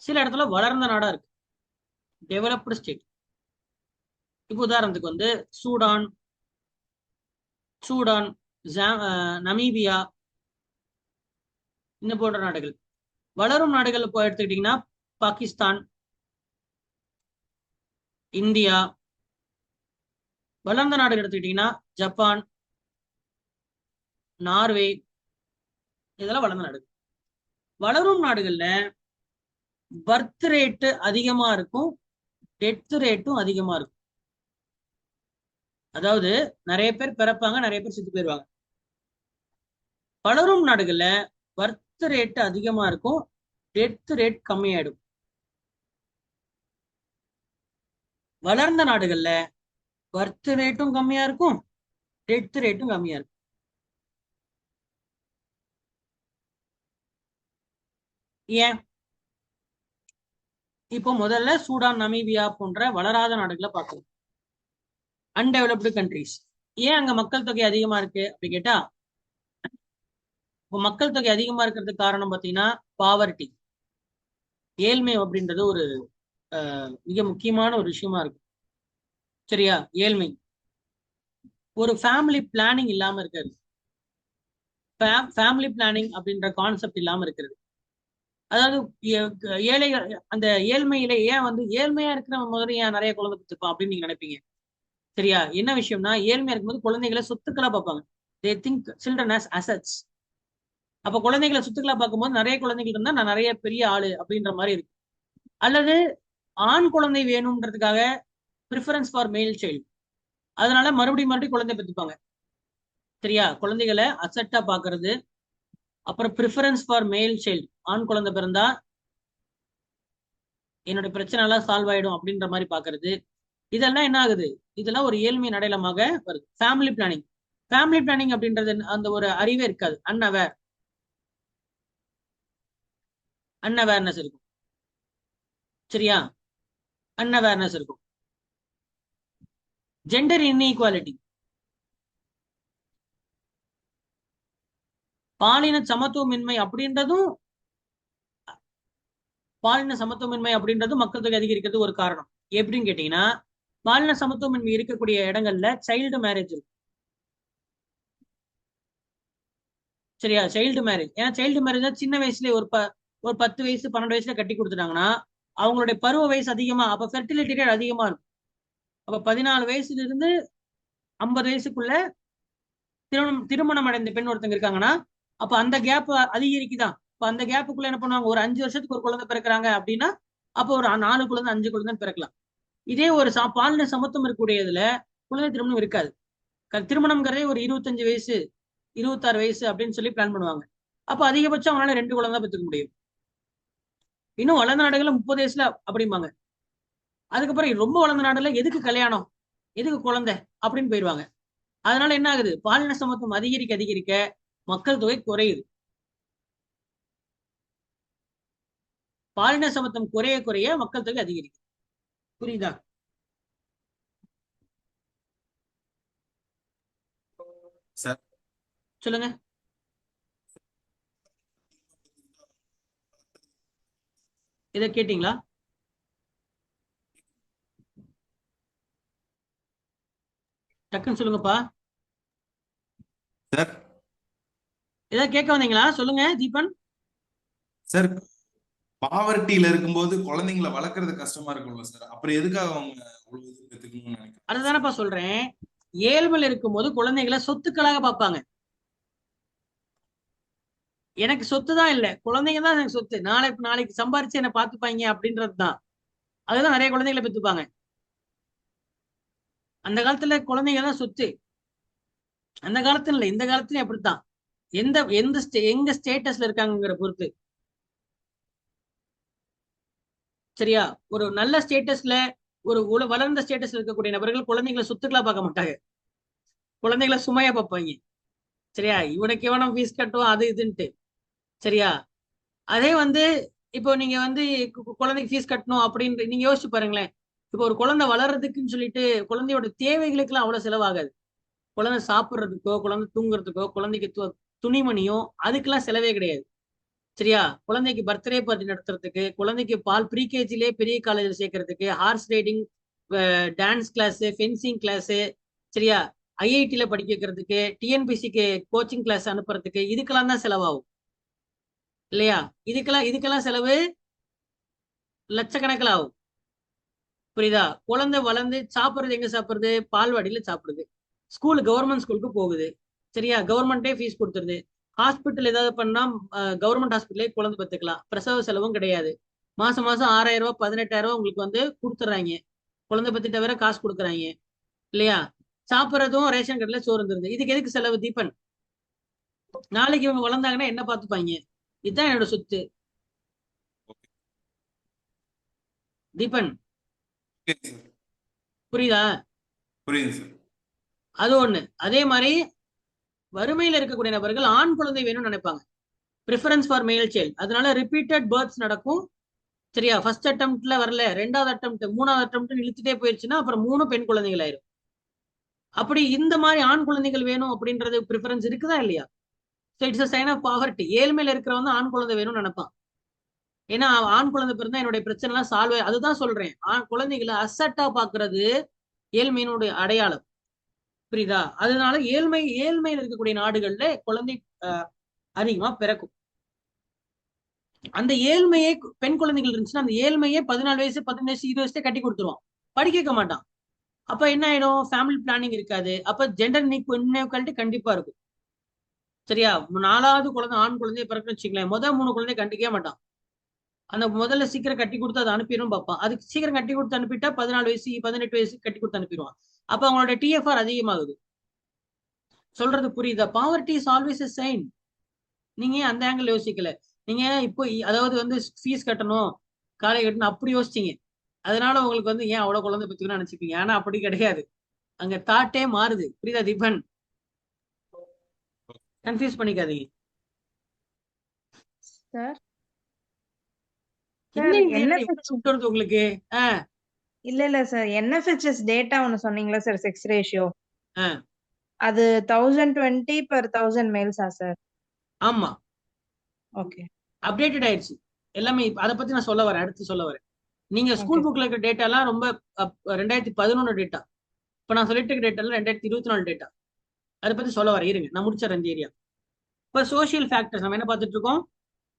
சில இடத்துல வளர்ந்த நாடா இருக்கு, டெவலப்டு ஸ்டேட். இப்போ உதாரணத்துக்கு வந்து சூடான், நமீபியா இந்த போன்ற நாடுகள். வளரும் நாடுகள் இப்போ எடுத்துக்கிட்டீங்கன்னா பாகிஸ்தான், இந்தியா. வளர்ந்த நாடுகள் எடுத்துக்கிட்டீங்கன்னா ஜப்பான், நார்வே, இதெல்லாம் வளர்ந்த நாடுகள். வளரும் நாடுகள்ல பர்த் ரேட்டு அதிகமா இருக்கும், டெத் ரேட்டும் அதிகமா இருக்கும். அதாவது நிறைய பேர் பிறப்பாங்க, நிறைய பேர் செத்து போயிருவாங்க. வளரும் நாடுகள்ல பர்த் ரேட் அதிகமா இருக்கும், டெத் ரேட் கம்மியாயிடும். வளர்ந்த நாடுகள்ல பர்த் ரேட்டும் கம்மியா இருக்கும், டெத் ரேட்டும் கம்மியா இருக்கும். ஏன்? இப்போ முதல்ல சூடான், நமீபியா போன்ற வளராத நாடுகளை பார்க்கணும், அன்டெவலப்டு கண்ட்ரிஸ். ஏன் அங்க மக்கள் தொகை அதிகமா இருக்கு அப்படி கேட்டா, இப்போ மக்கள் தொகை அதிகமா இருக்கிறதுக்கு காரணம் பார்த்தீங்கன்னா பாவர்ட்டி, ஏழ்மை அப்படின்றது ஒரு மிக முக்கியமான ஒரு விஷயமா இருக்கும். சரியா, ஏழ்மை. ஒரு ஃபேமிலி பிளானிங் இல்லாம இருக்கிறது, ஃபேமிலி பிளானிங் அப்படின்ற கான்செப்ட் இல்லாம இருக்கிறது. அதாவது ஏழைகள் அந்த ஏழ்மையில ஏன் வந்து ஏழ்மையா இருக்கிற முதல்ல ஏன் நிறைய குழந்தை பெற்றுப்பான் அப்படின்னு நீங்க நினைப்பீங்க. சரியா, என்ன விஷயம்னா ஏழ்மையா இருக்கும்போது குழந்தைகளை சொத்துக்களா பார்ப்பாங்க. They think children as assets. அப்ப குழந்தைகளை சொத்துக்களா பார்க்கும்போது நிறைய குழந்தைகள் இருந்தா நான் நிறைய பெரிய ஆளு அப்படின்ற மாதிரி இருக்கு. அல்லது ஆண் குழந்தை வேணும்ன்றதுக்காக ப்ரிஃபரன்ஸ் ஃபார் மேல் சைல்டு, அதனால மறுபடியும் குழந்தை பெற்றுப்பாங்க. சரியா, குழந்தைகளை அசெட்டா பாக்குறது. அப்புறம் ப்ரிஃபரன்ஸ் ஃபார் மேல் சைல்டு, ஆண் குழந்தை பிறந்தா என்னோட பிரச்சனை எல்லாம் சால்வ் ஆயிடும் அப்படின்ற மாதிரி பாக்குறது. இதெல்லாம் என்ன ஆகுது, இதெல்லாம் ஒரு ஏழ்மை அடையாளமாக வருது. ஃபேமிலி பிளானிங், அப்படின்றது அந்த ஒரு அறிவே இருக்காது, அன்அவேர்னஸ் இருக்கும். சரியா, அன்அவேர்னஸ் இருக்கும். ஜெண்டர் இன்இக்வாலிட்டி, பாலின சமத்துவமின்மை அப்படின்றதும் மக்கள் தொகை அதிகரிக்கிறது ஒரு காரணம். எப்படின்னு கேட்டீங்கன்னா, பாலின சமத்துவமின்மை இருக்கக்கூடிய இடங்கள்ல சைல்டு மேரேஜ் இருக்கும். சரியா, சைல்டு மேரேஜ். ஏன்னா சைல்டு மேரேஜ் சின்ன வயசுல ஒரு 10 வயசு 12 வயசுல கட்டி கொடுத்துட்டாங்கன்னா அவங்களுடைய பருவ வயசு அதிகமா, அப்ப ஃபெர்டிலிட்டி ரேட் அதிகமா இருக்கும். அப்ப 14 வயசுல இருந்து 50 வயசுக்குள்ள திருமணம் அடைந்த பெண் ஒருத்தங்க இருக்காங்கன்னா அப்ப அந்த கேப் அதிகரிக்குதான். இப்ப அந்த கேப்புக்குள்ள என்ன பண்ணுவாங்க, ஒரு 5 வருஷத்துக்கு ஒரு குழந்தை பிறக்கிறாங்க அப்படின்னா அப்போ ஒரு 4 குழந்தை 5 குழந்தை பிறக்கலாம். இதே ஒரு பாலின சமத்துவம் இருக்கக்கூடியதுல குழந்தை திருமணம் இருக்காது. திருமணம்ங்கிறதே ஒரு 25 வயசு 26 வயசு அப்படின்னு சொல்லி பிளான் பண்ணுவாங்க. அப்ப அதிகபட்சம் அவங்களால 2 குழந்தை பெற்றுக்க முடியும். இன்னும் வளர்ந்த நாடுகள்ல 30 வயசுல அப்படிம்பாங்க. அதுக்கப்புறம் ரொம்ப வளர்ந்த நாடுல எதுக்கு கல்யாணம், எதுக்கு குழந்தை அப்படின்னு போயிடுவாங்க. அதனால என்ன ஆகுது, பாலின சமத்துவம் அதிகரிக்க மக்கள் தொகை குறையுது. பாலின சமத்துவம் குறைய மக்கள் தொகை அதிகரிக்குது. புரியுதா? சார் சொல்லுங்க. இதை கேட்டீங்களா? டக்குன்னு சொல்லுங்கப்பா. சார் ஏதாவது கேட்க வந்தீங்களா? சொல்லுங்க தீபன். சார் பாவர்ட்டியில இருக்கும்போது குழந்தைங்களை வளர்க்கறது கஷ்டமா இருக்கும்ல சார், அப்புறம் எதுக்காக அவங்க அவ்வளவு இது பெத்துக்கணும்னு நினைக்கிறாங்க சார்? அதுதானப்பா சொல்றேன். ஏழ்மையில் இருக்கும்போது குழந்தைகளை சொத்துக்களாக பார்ப்பாங்க. எனக்கு சொத்து தான் இல்லை, குழந்தைங்க தான் எனக்கு சொத்து. நாளைக்கு சம்பாரிச்சு என்ன பார்த்துப்பாங்க அப்படின்றது தான். அதுதான் நிறைய குழந்தைகளை பெற்றுப்பாங்க. அந்த காலத்துல குழந்தைங்க தான் சொத்து. அந்த காலத்துல இல்லை, இந்த காலத்துலயும் அப்படித்தான். எங்க ஸ்டேட்டஸ்ல இருக்காங்கிற பொறுத்து. சரியா? ஒரு நல்ல ஸ்டேட்டஸ்ல, ஒரு வளர்ந்த ஸ்டேட்டஸ்ல இருக்கக்கூடிய நபர்கள் குழந்தைங்களை சொத்துக்களா பார்க்க மாட்டாங்க, குழந்தைகளை சுமையா பார்ப்பாங்க. சரியா? இவனுக்கு எவனும் ஃபீஸ் கட்டும் அது இதுன்ட்டு. சரியா? அதே வந்து இப்போ நீங்க வந்து குழந்தைக்கு ஃபீஸ் கட்டணும் அப்படின்னு நீங்க யோசிச்சு பாருங்களேன். இப்போ ஒரு குழந்தை வளர்றதுக்குன்னு சொல்லிட்டு குழந்தையோட தேவைகளுக்கெல்லாம் அவ்வளவு செலவாகாது. குழந்தை சாப்பிட்றதுக்கோ, குழந்தை தூங்குறதுக்கோ, குழந்தைக்கு துணிமணியோ அதுக்கெல்லாம் செலவே கிடையாது. சரியா? குழந்தைக்கு பர்த்டே பார்ட்டி நடத்துறதுக்கு, குழந்தைக்கு பால் ப்ரீகேஜிலே பெரிய காலேஜில் சேர்க்கறதுக்கு, horse riding, dance class, fencing class, சரியா, ஐஐடியில படிக்க வைக்கிறதுக்கு, டிஎன்பிசிக்கு கோச்சிங் கிளாஸ் அனுப்புறதுக்கு, இதுக்கெல்லாம் தான் செலவாகும் இல்லையா? இதுக்கெல்லாம் செலவு லட்சக்கணக்கில் ஆகும். புரியுதா? குழந்தை வளர்ந்து சாப்பிடுறது எங்க சாப்பிடுறது? பால்வாடியில சாப்பிடுது. கவர்மெண்ட் ஸ்கூலுக்கு போகுது. சரியா? கவர்மெண்டே ஃபீஸ் கொடுத்துருது. ஹாஸ்பிட்டல் ஏதாவது பண்ணா கவர்மெண்ட் ஹாஸ்பிட்டலே குழந்தை பெற்றுக்கலாம், பிரசவ செலவும் கிடையாது. மாசம் மாசம் 6000 ரூபாய் 18,000 ரூபாய் உங்களுக்கு வந்து கொடுத்துட்றாங்க. குழந்தை பத்திட்ட வேற காசு கொடுக்குறாங்க இல்லையா? சாப்பிட்றதும் ரேஷன் கடையில சோறு இருந்துருது. இதுக்கு எதுக்கு செலவு தீபன்? நாளைக்கு இவங்க வளர்ந்தாங்கன்னா என்ன பார்த்துப்பாங்க? இதுதான் என்னோட சொத்து தீபன். Okay sir. புரியுதா? புரியுது சார். அது ஒண்ணு. அதே மாதிரி வறுமையில் இருக்கக்கூடிய நபர்கள் ஆண் குழந்தை வேணும்னு நினைப்பாங்க. ப்ரிஃபரன்ஸ் ஃபார் மேல் சைல்டு. அதனால ரிப்பீட்டட் பர்த்ஸ் நடக்கும். சரியா? ஃபர்ஸ்ட் அட்டம்ப்ட்ல வரல, ரெண்டாவது அட்டம்ப்ட், மூணாவது அட்டம்ப்ட் இழுத்துட்டே போயிருச்சுன்னா அப்புறம் 3 பெண் குழந்தைகள் ஆயிரும். அப்படி இந்த மாதிரி ஆண் குழந்தைகள் வேணும் அப்படின்றது ப்ரிஃபரன்ஸ் இருக்குதா இல்லையா? So it's a sign of poverty. ஏழ்மையில இருக்கிறவங்க ஆண் குழந்தை வேணும்னு நினைப்பான். ஏன்னா ஆண் குழந்தை பிறந்தா என்னுடைய பிரச்சனை எல்லாம் சால்வ். அதுதான் சொல்றேன், குழந்தைகளை அசட்டா பாக்குறது ஏழ்மையினுடைய அடையாளம். புரியுதா? அதனால ஏழ்மையில் இருக்கக்கூடிய நாடுகள்ல குழந்தை அதிகமா பிறக்கும். அந்த ஏழ்மையே பெண் குழந்தைகள் இருந்துச்சுன்னா அந்த ஏழ்மையே 14 வயசு 15 வயசு 20 வயசுல கட்டி கொடுத்துருவான், படிக்க வைக்க மாட்டான். அப்ப என்ன ஆயிடும்? ஃபேமிலி பிளானிங் இருக்காது. அப்ப ஜெண்டர் இன்இக்வாலிட்டி கண்டிப்பா இருக்கும். சரியா? 4வது குழந்தை ஆண் குழந்தைய பிறக்குன்னு வச்சுக்கலாம், முதல் 3 குழந்தைய கண்டிக்கவே மாட்டான். அந்த முதல்ல சீக்கிரம் கட்டி கொடுத்து அதை அனுப்பிடும் பார்ப்பான். அதுக்கு சீக்கிரம் கட்டி கொடுத்து அனுப்பிட்டா 14 வயசு 18 வயசு கட்டி கொடுத்து அனுப்பிடுவான். அப்ப அவங்களோட டிஎஃப்ஆர் அதிகமாகுது. சொல்றது புரியுதா? Poverty is always a sign. நீங்க அந்த ஆங்கிள் யோசிக்கல. நீங்க இப்போ அதாவது வந்து ஃபீஸ் கட்டணும், காலை கட்டணும் அப்படி யோசிச்சீங்க. அதனால உங்களுக்கு வந்து ஏன் அவ்வளவு குழந்தை பத்துக்கணும்னு நினைச்சுப்பீங்க. ஆனா அப்படி கிடையாது. அங்க தாட்டே மாறுது. புரியுதா தீபன்? கன்ஃபியூஸ் பண்ணிக்காதீங்க. சார் என்ன சார் இது என்எஃப்ஹெச் வருது உங்களுக்கு? இல்ல சார், என்எஃப்ஹெச்எஸ் டேட்டா ஒன்னு சொன்னீங்களா சார், செக்ஸ் ரேஷியோ, ஆ, அது 1020 per 1000 மேல்ஸா சார்? ஆமா, ஓகே அப்டேட்டட் ஆயிடுச்சு எல்லாமே. அதை பத்தி நான் சொல்ல வரேன், அடுத்து சொல்ல வரேன். நீங்க ஸ்கூல் ஓகே புக்ல இருக்க டேட்டா எல்லாம் ரொம்ப 2011 டேட்டா. இப்ப நான் சொல்லிட்டு இருக்க டேட்டா 2024 டேட்டா. அதை பத்தி சொல்ல வரேன், இருங்க நான் முடிச்சிடறேன் இந்த ஏரியா. இப்ப சோசியல் ஃபேக்டர்ஸ் நம்ம என்ன பார்த்துட்டு இருக்கோம்?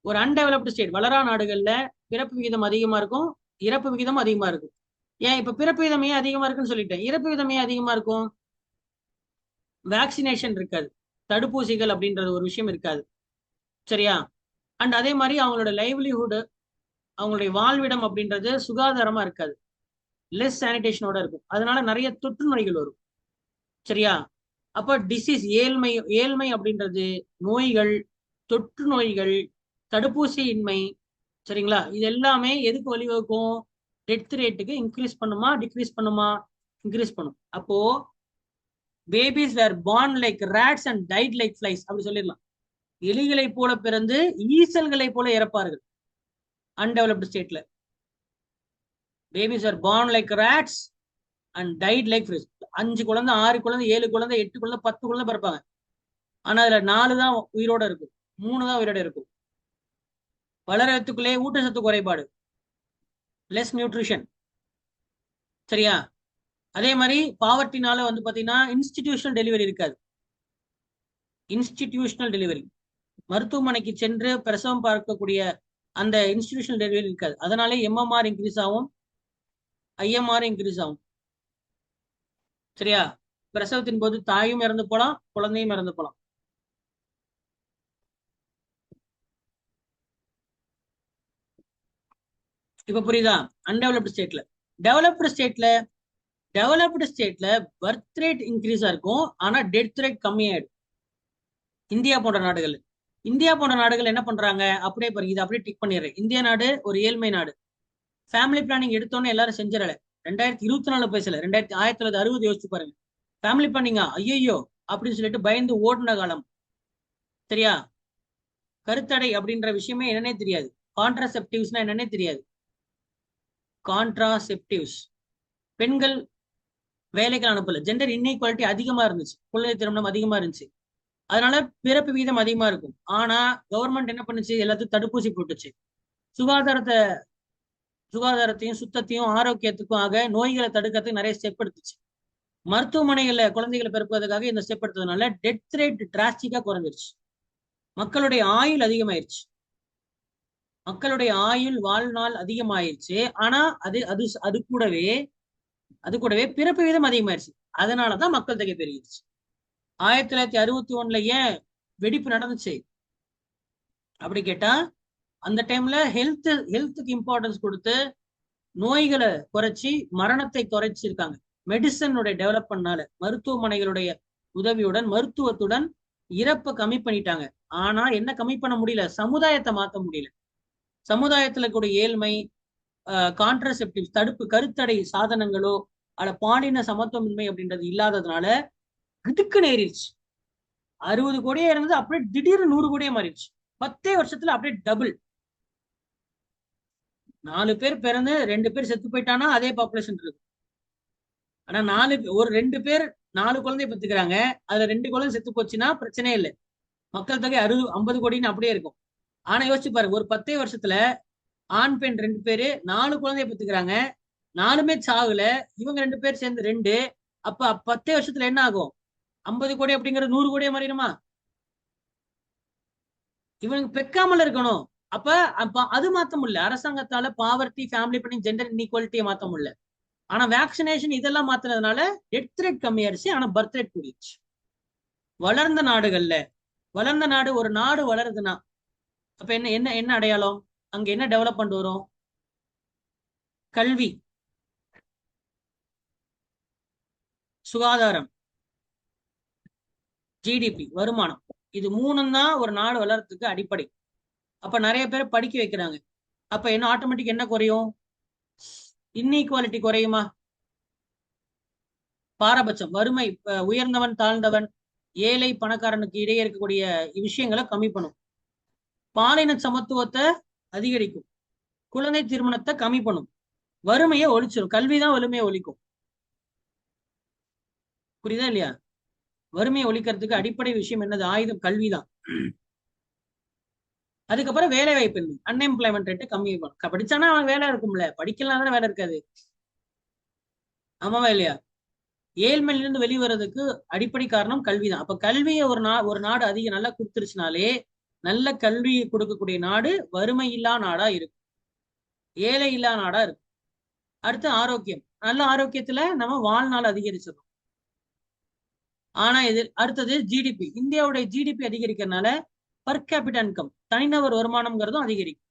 ஒரு அன்டெவலப்டு ஸ்டேட், வளரா நாடுகள்ல பிறப்பு விகிதம் அதிகமா இருக்கும், இறப்பு விகிதம் அதிகமா இருக்கும். ஏன் இப்ப பிறப்பு விகிதம் ஏன் அதிகமா இருக்குன்னு சொல்லிட்டேன். இறப்பு விகிதம் ஏன் அதிகமா இருக்கும்? வேக்சினேஷன் இருக்காது, தடுப்பூசிகள் அப்படின்றது ஒரு விஷயம் இருக்காது. சரியா? அண்ட் அதே மாதிரி அவங்களோட லைவ்லிஹுட், அவங்களுடைய வாழ்விடம் அப்படின்றது சுகாதாரமா இருக்காது, லெஸ் சானிடேஷனோட இருக்கும். அதனால நிறைய தொற்று நோய்கள் வரும். சரியா? அப்ப டிசீஸ், ஏழ்மை ஏழ்மை அப்படின்றது நோய்கள், தொற்று நோய்கள், தடுப்பூசி இன்மை. சரிங்களா? இது எல்லாமே எதுக்கு வழிவகுக்கும்? டெத் ரேட்டுக்கு இன்க்ரீஸ் பண்ணுமா டிக்ரீஸ் பண்ணுமா? இன்க்ரீஸ் பண்ணும். அப்போ babies were born like rats and died like flies அப்படி சொல்லிடலாம். எலிகளை போல பிறந்து ஈசல்களை போல இறப்பார்கள் அன்டெவலப்டு ஸ்டேட்ல. Babies are born like rats and died like flies. 5 குழந்தை 6 குழந்தை 7 குழந்தை 8 குழந்தை 10 குழந்தை பிறப்பாங்க. ஆனா அதுல 4 தான் உயிரோட இருக்கும், 3 தான் உயிரோட இருக்கும். வளரத்துக்குள்ளே ஊட்டச்சத்து குறைபாடு, லெஸ் நியூட்ரிஷன். சரியா? அதே மாதிரி பாவர்ட்டினால வந்து பாத்தீங்கன்னா இன்ஸ்டிடியூஷனல் டெலிவரி இருக்காது. இன்ஸ்டிடியூஷனல் டெலிவரி, மருத்துவமனைக்கு சென்று பிரசவம் பார்க்கக்கூடிய அந்த இன்ஸ்டிடியூஷனல் டெலிவரி இருக்காது. அதனாலே எம்எம்ஆர் இன்க்ரீஸ் ஆகும், ஐஎம்ஆர் இன்க்ரீஸ் ஆகும். சரியா? பிரசவத்தின் போது தாயும் இறந்து போலாம், குழந்தையும் இறந்து போலாம். இப்ப புரியுதா? அன்டெவலப்டு ஸ்டேட்ல. டெவலப்டு ஸ்டேட்ல பர்த் ரேட் இன்க்ரீஸா இருக்கும், ஆனா டெத் ரேட் கம்மியாயிடும். இந்தியா போன்ற நாடுகள் என்ன பண்றாங்க, அப்படியே பாருங்க, இது அப்படியே டிக் பண்ணிடுறேன். இந்தியா நாடு ஒரு ஏழ்மை நாடு. ஃபேமிலி பிளானிங் எடுத்தோன்னே எல்லாரும் செஞ்சிடல. 2024 பேசல, 1960 யோசிச்சு பாருங்க. ஃபேமிலி பிளானிங்கா, ஐயோ அப்படின்னு சொல்லிட்டு பயந்து ஓடின காலம். சரியா? கருத்தடை அப்படின்ற விஷயமே என்னன்னே தெரியாது. கான்ட்ராசெப்டிவ்ஸ்னா என்னன்னே தெரியாது. கான்ட்ராசெப்டிவ்ஸ், பெண்கள் வேலைக்கு அனுப்பல. ஜெண்டர் இன்இக்வாலிட்டி அதிகமா இருந்துச்சு, குழந்தை திருமணம் அதிகமா இருந்துச்சு. அதனால பிறப்பு வீதம் அதிகமா இருக்கும். ஆனா கவர்மெண்ட் என்ன பண்ணுச்சு, எல்லாத்துக்கும் தடுப்பூசி போட்டுச்சு. சுகாதாரத்தையும் சுத்தத்தையும் ஆரோக்கியத்துக்கும் ஆக நோய்களை தடுக்கிறதுக்கு நிறைய ஸ்டெப் எடுத்துச்சு. மருத்துவமனைகள்ல குழந்தைகளை பிறப்பதற்காக இந்த ஸ்டெப் எடுத்ததுனால டெத் ரேட் டிராஸ்டிக்கா குறைஞ்சிருச்சு. மக்களுடைய ஆயுள் அதிகமாயிருச்சு, மக்களுடைய ஆயுள் வாழ்நாள் அதிகமாயிருச்சு. ஆனா அது கூடவே பிறப்பு வீதம் அதிகமாயிருச்சு. அதனாலதான் மக்கள் தொகை பெருகிருச்சு. 1961 ஏன் வெடிப்பு நடந்துச்சு அப்படி கேட்டா, அந்த டைம்ல ஹெல்த்துக்கு இம்பார்ட்டன்ஸ் கொடுத்து நோய்களை குறைச்சி மரணத்தை குறைச்சிருக்காங்க. மெடிசனுடைய டெவலப்மெண்ட்னால, மருத்துவமனைகளுடைய உதவியுடன், மருத்துவத்துடன் இறப்பை கம்மி பண்ணிட்டாங்க. ஆனா என்ன கம்மி பண்ண முடியல, சமுதாயத்தை மாற்ற முடியல. சமுதாயத்துல கூட ஏழ்மை, கான்ட்ராசெப்டிவ் கருத்தடை சாதனங்களோ அல்ல பாலின சமத்துவமின்மை அப்படின்றது இல்லாததுனால கிடுக்கு நேரிடுச்சு. 60 கோடியே இருந்தது அப்படியே திடீர்னு 100 கோடியே மாறிடுச்சு. 10 வருஷத்துல அப்படியே டபுள். 4 பேர் பிறந்து 2 பேர் செத்து போயிட்டானா அதே பாப்புலேஷன் இருக்கு. ஆனா 2 பேர் 4 குழந்தை பெற்றுக்கிறாங்க, அதுல 2 குழந்தை செத்து போச்சுன்னா பிரச்சனையே இல்லை, மக்கள் தொகை 50 கோடின்னு அப்படியே இருக்கும். ஆனா யோசிச்சு பாருங்க, ஒரு 10 வருஷத்துல ஆண் பெண் 2 பேரு 4 குழந்தைய பெற்றுக்கிறாங்க, 4மே சாகுல, இவங்க 2 பேர் சேர்ந்து 2. அப்ப 10 வருஷத்துல என்ன ஆகும், 50 கோடி அப்படிங்கிறது 100 கோடியே மாறிடுமா? இவங்க பெக்காமல் இருக்கணும். அப்ப அது மாத்த முடியல அரசாங்கத்தால. பாவர்ட்டி, ஃபேமிலி பிளானிங், ஜெண்டர் இன்இக்வாலிட்டியை மாத்த முடியல. ஆனா வேக்சினேஷன் இதெல்லாம் மாத்தினதுனால டெத் ரேட் கம்மியாயிருச்சு, ஆனா பர்த் ரேட் கூடிடுச்சு. வளர்ந்த நாடு, ஒரு நாடு வளருதுன்னா அப்ப என்ன என்ன என்ன அடையாளம், அங்க என்ன டெவலப்மெண்ட் வரும்? கல்வி, சுகாதாரம், ஜிடிபி, வருமானம். இது 3 தான் ஒரு நாடு வளர்றதுக்கு அடிப்படை. அப்ப நிறைய பேர் படிக்க வைக்கிறாங்க. அப்ப என்ன ஆட்டோமேட்டிக் என்ன குறையும், இன்இக்வாலிட்டி குறையுமா? பாரபட்சம், வறுமை, உயர்ந்தவன் தாழ்ந்தவன், ஏழை பணக்காரனுக்கு இடையே இருக்கக்கூடிய விஷயங்களை கம்மி பண்ணும். பாலின சமத்துவத்தை அதிகரிக்கும், குழந்தை திருமணத்தை கம்மி பண்ணும், வறுமையை ஒழிச்சிடும். கல்விதான் வறுமையை ஒழிக்கும். புரியுதா இல்லையா? வறுமையை ஒழிக்கிறதுக்கு அடிப்படை விஷயம் என்னது, ஆயுதம் கல்விதான். அதுக்கப்புறம் வேலை வாய்ப்பின்மை, அன்எம்ப்ளாய்மெண்ட் ரேட்டு கம்மி பண்ணும். படிச்சானா அவன் வேலை இருக்கும்ல, படிக்கலாம் தானே வேலை இருக்காது. ஆமாவா இல்லையா? ஏழ்மையிலிருந்து வெளிவரதுக்கு அடிப்படை காரணம் கல்விதான். அப்ப கல்வியை ஒரு நாடு அதிகம் நல்லா கொடுத்துருச்சுனாலே, நல்ல கல்வியை கொடுக்கக்கூடிய நாடு வறுமை இல்லா நாடா இருக்கும், ஏழை இல்லா நாடா இருக்கும். அடுத்து ஆரோக்கியம், நல்ல ஆரோக்கியத்துல நம்ம வாழ்நாள் அதிகரிச்சிடும். ஆனா இது அடுத்தது ஜிடிபி. இந்தியாவுடைய ஜிடிபி அதிகரிக்கிறதுனால பர் கேபிட்டா இன்கம், தனிநபர் வருமானம்ங்கிறதும் அதிகரிக்கும்.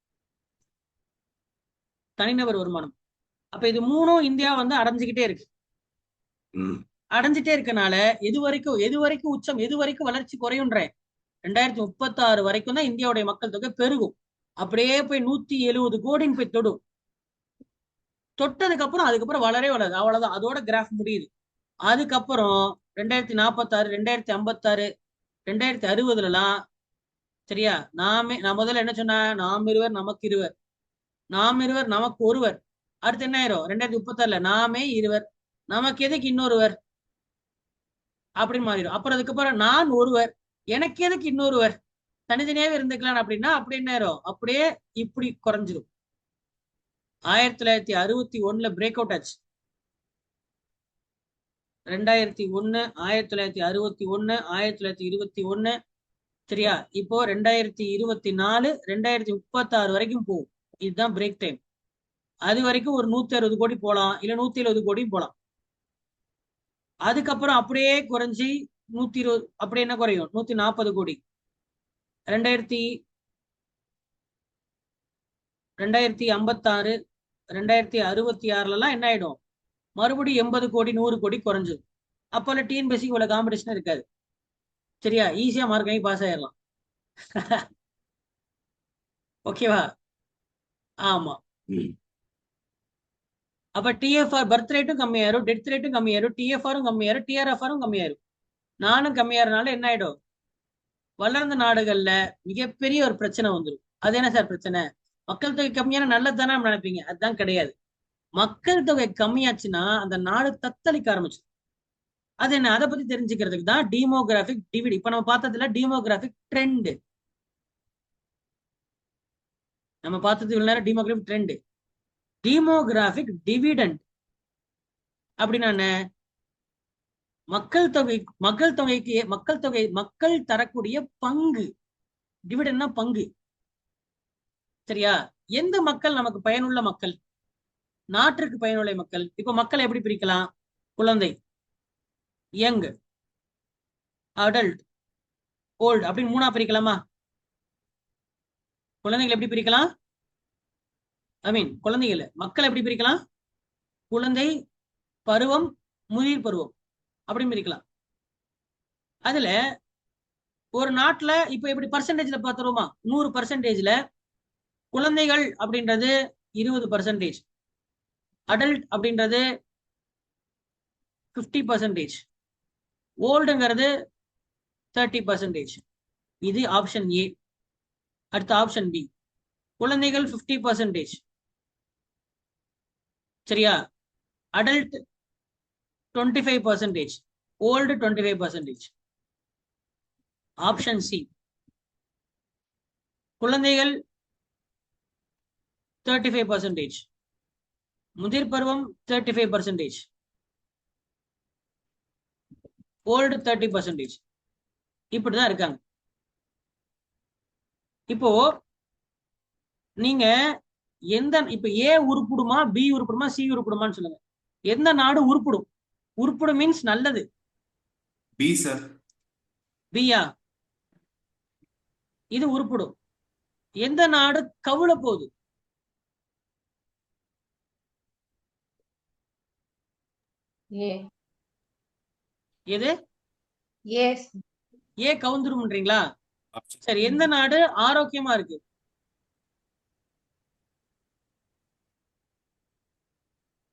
தனிநபர் வருமானம். அப்ப இது 3ம் இந்தியா அடைஞ்சுக்கிட்டே இருக்கு. அடைஞ்சிட்டே இருக்கனால எது வரைக்கும் உச்சம், எது வரைக்கும் வளர்ச்சி குறையுன்றேன், 2036 வரைக்கும் தான் இந்தியாவுடைய மக்கள் தொகை பெருகும். அப்படியே போய் 170 கோடின்னு போய் தொடும். தொட்டதுக்கு அப்புறம் அதுக்கப்புறம் வளரவே வளருது, அவ்வளவுதான், அதோட கிராஃப் முடியுது. அதுக்கப்புறம் 2046, 2056, 2060 சரியா, நான் முதல்ல என்ன சொன்னேன், நாம் இருவர் நமக்கு இருவர், நாம் இருவர் நமக்கு ஒருவர். அடுத்து என்ன ஆயிரும், 2036 நாமே இருவர் நமக்கு எதுக்கு இன்னொருவர் அப்படின்னு மாறிடும். அப்புறம் அதுக்கப்புறம் நான் ஒருவர் எனக்கு எதுக்கு இன்னொருவர், தனித்தனியாவே இருந்துக்கலாம் அப்படின்னா அப்படி என்ன ஆயிரும், அப்படியே இப்படி குறைஞ்சிடும். 1961 பிரேக் அவுட் ஆச்சு. 2001, 1961, 1921, சரியா? இப்போ 2024, 2036 வரைக்கும் போகும். இதுதான் பிரேக் டைம். அது வரைக்கும் ஒரு 160 கோடி போலாம், இல்ல 170 கோடி போலாம். அதுக்கப்புறம் அப்படியே குறைஞ்சி 120, அப்படியே என்ன குறையும்? 140 கோடி. 2056, 2066 என்ன ஆயிடும்? மறுபடியும் 80 கோடி 100 கோடி குறைஞ்சது. அப்போல டிஎன்பிஎஸ்சி இவ்வளவு காம்படிஷன் இருக்காது. சரியா? ஈஸியா மார்க் வாங்கி பாஸ் ஆயிடலாம். ஓகேவா? ஆமா. அப்ப டிஎஃப்ஆர் பர்த் ரேட்டும் கம்மியாயிரும், டெத் ரேட்டும் கம்மியாயிரும், டிஎஃப்ஆரும் கம்மியாயிரும், டிஆர்எஃப்ஆரும் கம்மியாயிரும். நானும் கம்மியாறனால என்ன ஆயிடும்? வளர்ந்த நாடுகள்ல மிகப்பெரிய ஒரு பிரச்சனை வந்துடும். அது என்ன சார் பிரச்சனை? மக்கள் தொகை கம்மியான நல்லது தானே நினைப்பீங்க. அதுதான் கிடையாது. மக்கள் தொகை கம்மியாச்சுன்னா அந்த நாடு தத்தளிக்க ஆரம்பிச்சு. அது என்ன? அதை பத்தி தெரிஞ்சுக்கிறதுக்கு தான் டீமோகிராபிக் டிவிட். இப்ப நம்ம பார்த்ததுல டீமோகிராபிக் ட்ரெண்ட், நம்ம பார்த்தது இவ்வளவு நேரம் டீமோகிராபிக் ட்ரெண்ட். டீமோகிராபிக் டிவிடெண்ட் அப்படின்னா மக்கள் தரக்கூடிய பங்கு. டிவிடெண்ட்னா பங்கு. சரியா? எந்த மக்கள் நமக்கு பயனுள்ள மக்கள்? நாட்டிற்கு பயனுள்ள மக்கள். இப்ப மக்களை எப்படி பிரிக்கலாம்? குழந்தை, யங், அடல்ட், ஓல்டு அப்படின்னு 3ஆ பிரிக்கலாமா? குழந்தைகள் எப்படி பிரிக்கலாம்? குழந்தைகள் மக்கள் எப்படி பிரிக்கலாம்? குழந்தை பருவம், முதிர் பருவம் அப்படின்னு பிரிக்கலாம். அதுல ஒரு நாட்டுல இப்ப எப்படி பர்சன்டேஜ்ல பாத்துருவோமா? 100%ல குழந்தைகள் அப்படின்றது 20%, அடல்ட் அப்படின்றது 50%, ஓல்டுங்கிறது 30%. இது ஆப்ஷன் ஏ. அடுத்த ஆப்ஷன் பி, குழந்தைகள் 50%, சரியா? Adult 25%, old 25%. ஆப்ஷன் சி, குழந்தைகள் 35%, முதிர் பருவம் 35%, ஓல்டு 30%. இப்படிதான் இருக்காங்க. இப்போ நீங்க இப்ப ஏ உருப்பிடுமா, பி உருப்பிடுமா, சி உருப்பிடுமான்னு சொல்லுங்க. எந்த நாடு உருப்பிடும்? உருப்பிடும் மீன்ஸ் நல்லது. B sir. பியா? இது உருப்பிடும். எந்த நாடு கவுள போகுது? எது? ஏ கவுந்துரும்ன்றீங்களா? சரி, எந்த நாடு ஆரோக்கியமா இருக்கு?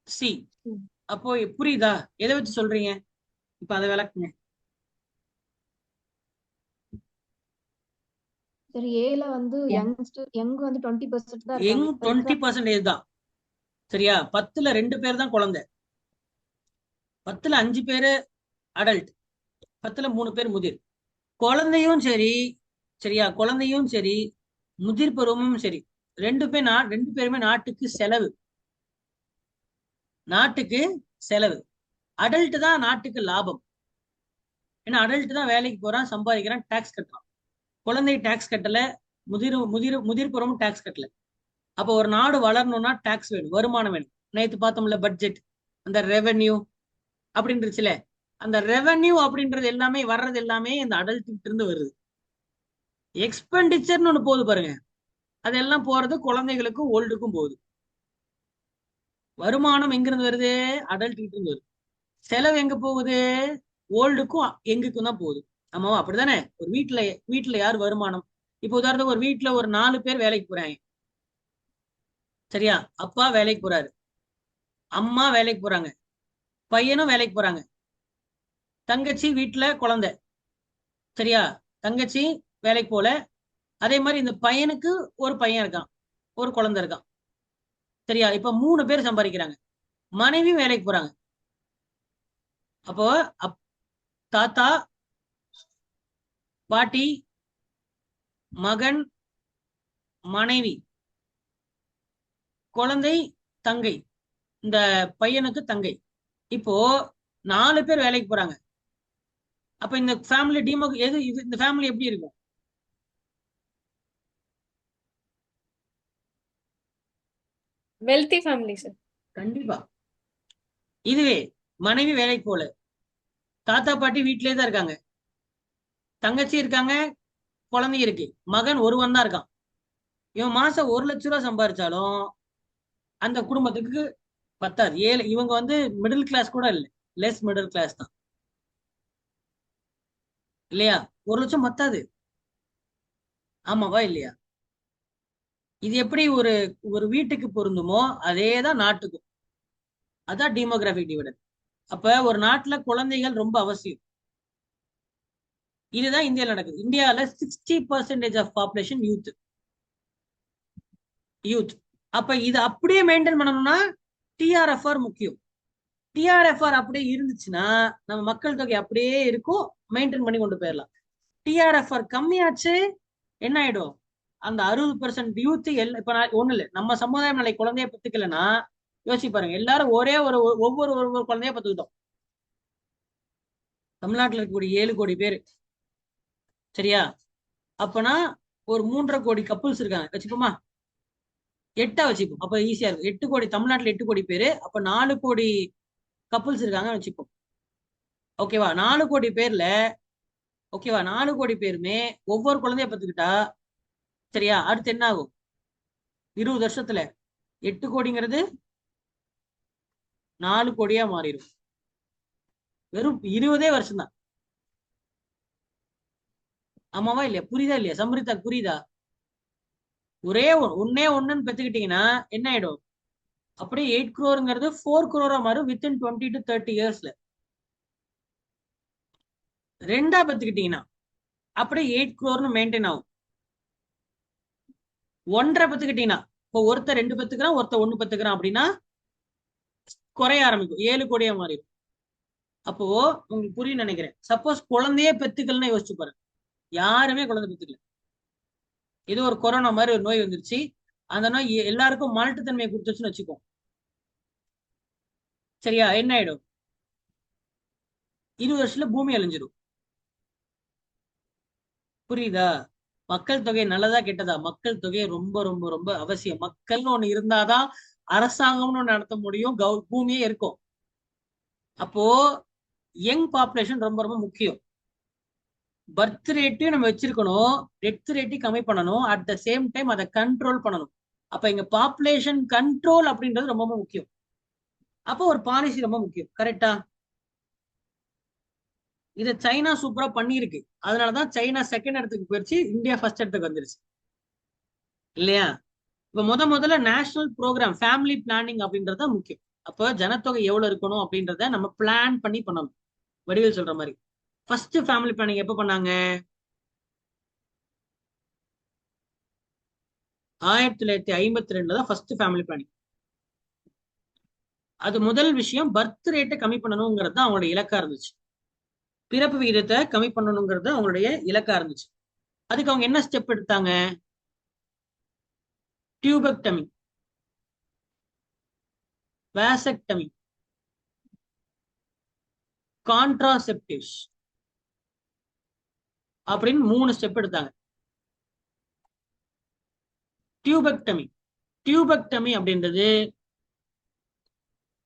சி. அப்போ புரியுதா எதை வச்சு சொல்றீங்க? இப்ப அதை விளக்குங்க. சரி, ஏல வந்து யங் வந்து 20% தான் யங் இருக்காங்க. 20% தான். சரியா? 10ல 2 பேர் தான் குழந்தை, 10ல 5 பேரு அடல்ட், 10ல 3 பேர் முதிர். குழந்தையும் சரி, சரியா? குழந்தையும் சரி, முதிர் பருவமும் சரி, ரெண்டு பேருமே நாட்டுக்கு செலவு. நாட்டுக்கு செலவு. அடல்ட் தான் நாட்டுக்கு லாபம். ஏன்னா அடல்ட் தான் வேலைக்கு போறான், சம்பாதிக்கிறான், டாக்ஸ் கட்டுறான். குழந்தை டாக்ஸ் கட்டல, முதிர் பருவமும் டாக்ஸ் கட்டல. அப்போ ஒரு நாடு வளரணும்னா டாக்ஸ் வேணும், வருமானம் வேணும். நேற்று பார்த்தோம்ல பட்ஜெட், அந்த ரெவென்யூ அப்படின்றச்சுல, அந்த ரெவென்யூ அப்படின்றது எல்லாமே வர்றது எல்லாமே இந்த அடல்ட் இருந்து வருது. எக்ஸ்பெண்டிச்சர்னு ஒண்ணு போகுது பாருங்க, அதெல்லாம் போறது குழந்தைகளுக்கும் ஓல்டுக்கும் போகுது. வருமானம் எங்கிருந்து வருது? அடல்ட் கிட்ட இருந்து வருது. செலவு எங்க போகுது? ஓல்டுக்கும் எங்குக்கும் தான் போகுது. ஆமாவா? அப்படிதானே? ஒரு வீட்டுல யார் வருமானம்? இப்ப உதாரணத்துக்கு ஒரு வீட்டுல ஒரு 4 பேர் வேலைக்கு போறாங்க. சரியா? அப்பா வேலைக்கு போறாரு, அம்மா வேலைக்கு போறாங்க, பையனும் வேலைக்கு போறாங்க, தங்கச்சி வீட்டுல குழந்தை. சரியா? தங்கச்சி வேலைக்கு போல. அதே மாதிரி இந்த பையனுக்கு ஒரு பையன் இருக்கான், ஒரு குழந்தை இருக்கான். சரியா? இப்ப 3 பேர் சம்பாதிக்கிறாங்க, மனைவி வேலைக்கு போறாங்க. அப்போ தாத்தா, பாட்டி, மகன், மனைவி, குழந்தை, தங்கை. இந்த பையனுக்கு தங்கை. இப்போ 4 பேர் வேலைக்கு போறாங்க. அப்ப இந்த ஃபேமிலி இந்த ஃபேமிலி எப்படி இருக்கும்? Wealthy family sir. கண்டிப்பா. இதுவே மனைவி வேலைக்கு போல, தாத்தா பாட்டி வீட்டிலே தான் இருக்காங்க, தங்கச்சி இருக்காங்க, குழந்தை இருக்கு, மகன் ஒருவன் தான் இருக்கான். இவன் மாசம் 1 லட்ச ரூபா சம்பாதிச்சாலும் அந்த குடும்பத்துக்கு பத்தாது. இவங்க மிடில் கிளாஸ் கூட இல்லை, லெஸ் மிடில் கிளாஸ் தான் இல்லையா? 1 லட்சம் பத்தாது. ஆமாவா இல்லையா? இது எப்படி ஒரு ஒரு வீட்டுக்கு பொருந்துமோ அதேதான் நாட்டுக்கும். அதான் டெமோகிராபிக் டிவிடெண்ட். அப்ப ஒரு நாட்டுல குழந்தைகள் ரொம்ப அவசியம். இதுதான் இந்தியாவில் நடக்குது. இந்தியாவில 60% ஆஃப் பாப்புலேஷன் யூத். அப்ப இது அப்படியே மெயின்டைன் பண்ணணும்னா டிஆர்எஃப்ஆர் முக்கியம். டிஆர்எஃப்ஆர் அப்படியே இருந்துச்சுன்னா நம்ம மக்கள் தொகை அப்படியே இருக்கும், மெயின்டைன் பண்ணி கொண்டு போயிடலாம். டிஆர்எஃப்ஆர் கம்மியாச்சு என்ன ஆயிடும்? அந்த 60% யூத் இப்ப ஒண்ணு இல்லை, நம்ம சமுதாயம் நாளைக்கு குழந்தைய பத்துக்கலன்னா யோசிச்சு பாருங்க. எல்லாரும் ஒவ்வொரு குழந்தைய பத்துக்கிட்டோம். தமிழ்நாட்டில் இருக்கக்கூடிய 7 கோடி பேர், சரியா? அப்பனா ஒரு 3.5 கோடி கப்புள்ஸ் இருக்காங்க வச்சுப்போமா, 8 வச்சுப்போம். அப்ப ஈஸியா இருக்கும். 8 கோடி, தமிழ்நாட்டுல 8 கோடி பேரு, அப்ப 4 கோடி கப்புள்ஸ் இருக்காங்க வச்சுப்போம். ஓகேவா? 4 கோடி பேர்ல, ஓகேவா, 4 கோடி பேருமே ஒவ்வொரு குழந்தைய பத்துக்கிட்டா, சரியா, அடுத்து என்ன ஆகும்? 20 வருஷத்துல 8 கோடிங்கிறது 4 கோடியா மாறிடும். வெறும் 20 வருஷம் தான். ஆமாவா இல்லையா? புரியுதா இல்லையா? சம்ரிதா புரியுதா? ஒன்னே ஒண்ணுன்னு பெத்துக்கிட்டீங்கன்னா என்ன ஆயிடும்? அப்படியே 8 crore 4 crore மாறும் வித்தின் 20 to 30 yearsல. 2 பெத்துக்கிட்டீங்கன்னா அப்படியே 8 crore மெயின்டைன் ஆகும். 1.5 பெத்துக்கிட்டீங்கன்னா, இப்போ ஒருத்தர் 2 பெத்துக்கிறான், ஒருத்தர் 1 பெத்துக்கிறான் அப்படின்னா குறைய ஆரம்பிக்கும், 7 கோடியா மாறிடும். அப்போ உங்களுக்கு புரியும் நினைக்கிறேன். சப்போஸ் குழந்தையே பெத்துக்கலன்னு யோசிச்சு பாருங்க, யாருமே குழந்தை பெத்துக்கல, ஏதோ ஒரு கொரோனா மாதிரி ஒரு நோய் வந்துருச்சு, அந்த நோய் எல்லாருக்கும் மால்ட்டுத்தன்மையை கொடுத்துச்சுன்னு வச்சுக்கோ, சரியா, என்ன ஆயிடும்? 20 வருஷத்துல பூமி அழிஞ்சிடும். புரியுதா? மக்கள் தொகை நல்லதா கெட்டதா? மக்கள் தொகை ரொம்ப ரொம்ப ரொம்ப அவசியம். மக்கள்னு ஒண்ணு இருந்தாதான் அரசாங்கம்னு ஒண்ணு நடத்த முடியும், பூமியே இருக்கும். அப்போ யங் பாப்புலேஷன் ரொம்ப ரொம்ப முக்கியம். பர்த் ரேட்டையும் நம்ம வச்சிருக்கணும், டெத் ரேட்டையும் கம்மி பண்ணணும், அட் த சேம் டைம் அதை கண்ட்ரோல் பண்ணணும். அப்ப இங்க பாப்புலேஷன் கண்ட்ரோல் அப்படின்றது ரொம்ப முக்கியம். அப்போ ஒரு பாலிசி ரொம்ப முக்கியம். கரெக்டா? இதை சைனா சூப்பரா பண்ணிருக்கு. அதனாலதான் சைனா செகண்ட் இடத்துக்கு போயிடுச்சு, இந்தியா ஃபர்ஸ்ட் இடத்துக்கு வந்துருச்சு இல்லையா? இப்ப முதல்ல நேஷனல் ப்ரோக்ராம் ஃபேமிலி பிளானிங் அப்படின்றது தான் முக்கியம். அப்போ ஜனத்தொகை எவ்வளவு இருக்கணும் அப்படின்றத நம்ம பிளான் பண்ணி பண்ணணும். வடிவேல் சொல்ற மாதிரி ஃபர்ஸ்ட் ஃபேமிலி பிளானிங் எப்ப பண்ணாங்க? 1952 தான் ஃபர்ஸ்ட் ஃபேமிலி பிளானிங். அது முதல் விஷயம், பர்த் ரேட்டை கம்மி பண்ணணுங்கிறது தான் அவங்களுடைய இலக்கா இருந்துச்சு. பிறப்பு விகிதத்தை கம்மி பண்ணணுங்கிறது அவங்களுடைய இலக்கா இருந்துச்சு. அதுக்கு அவங்க என்ன ஸ்டெப் எடுத்தாங்க? டியூபெக்டமி, வாசெக்டமி, கான்ட்ராசெப்டிவ்ஸ் அப்படின்னு 3 ஸ்டெப் எடுத்தாங்க. டியூபெக்டமி அப்படின்றது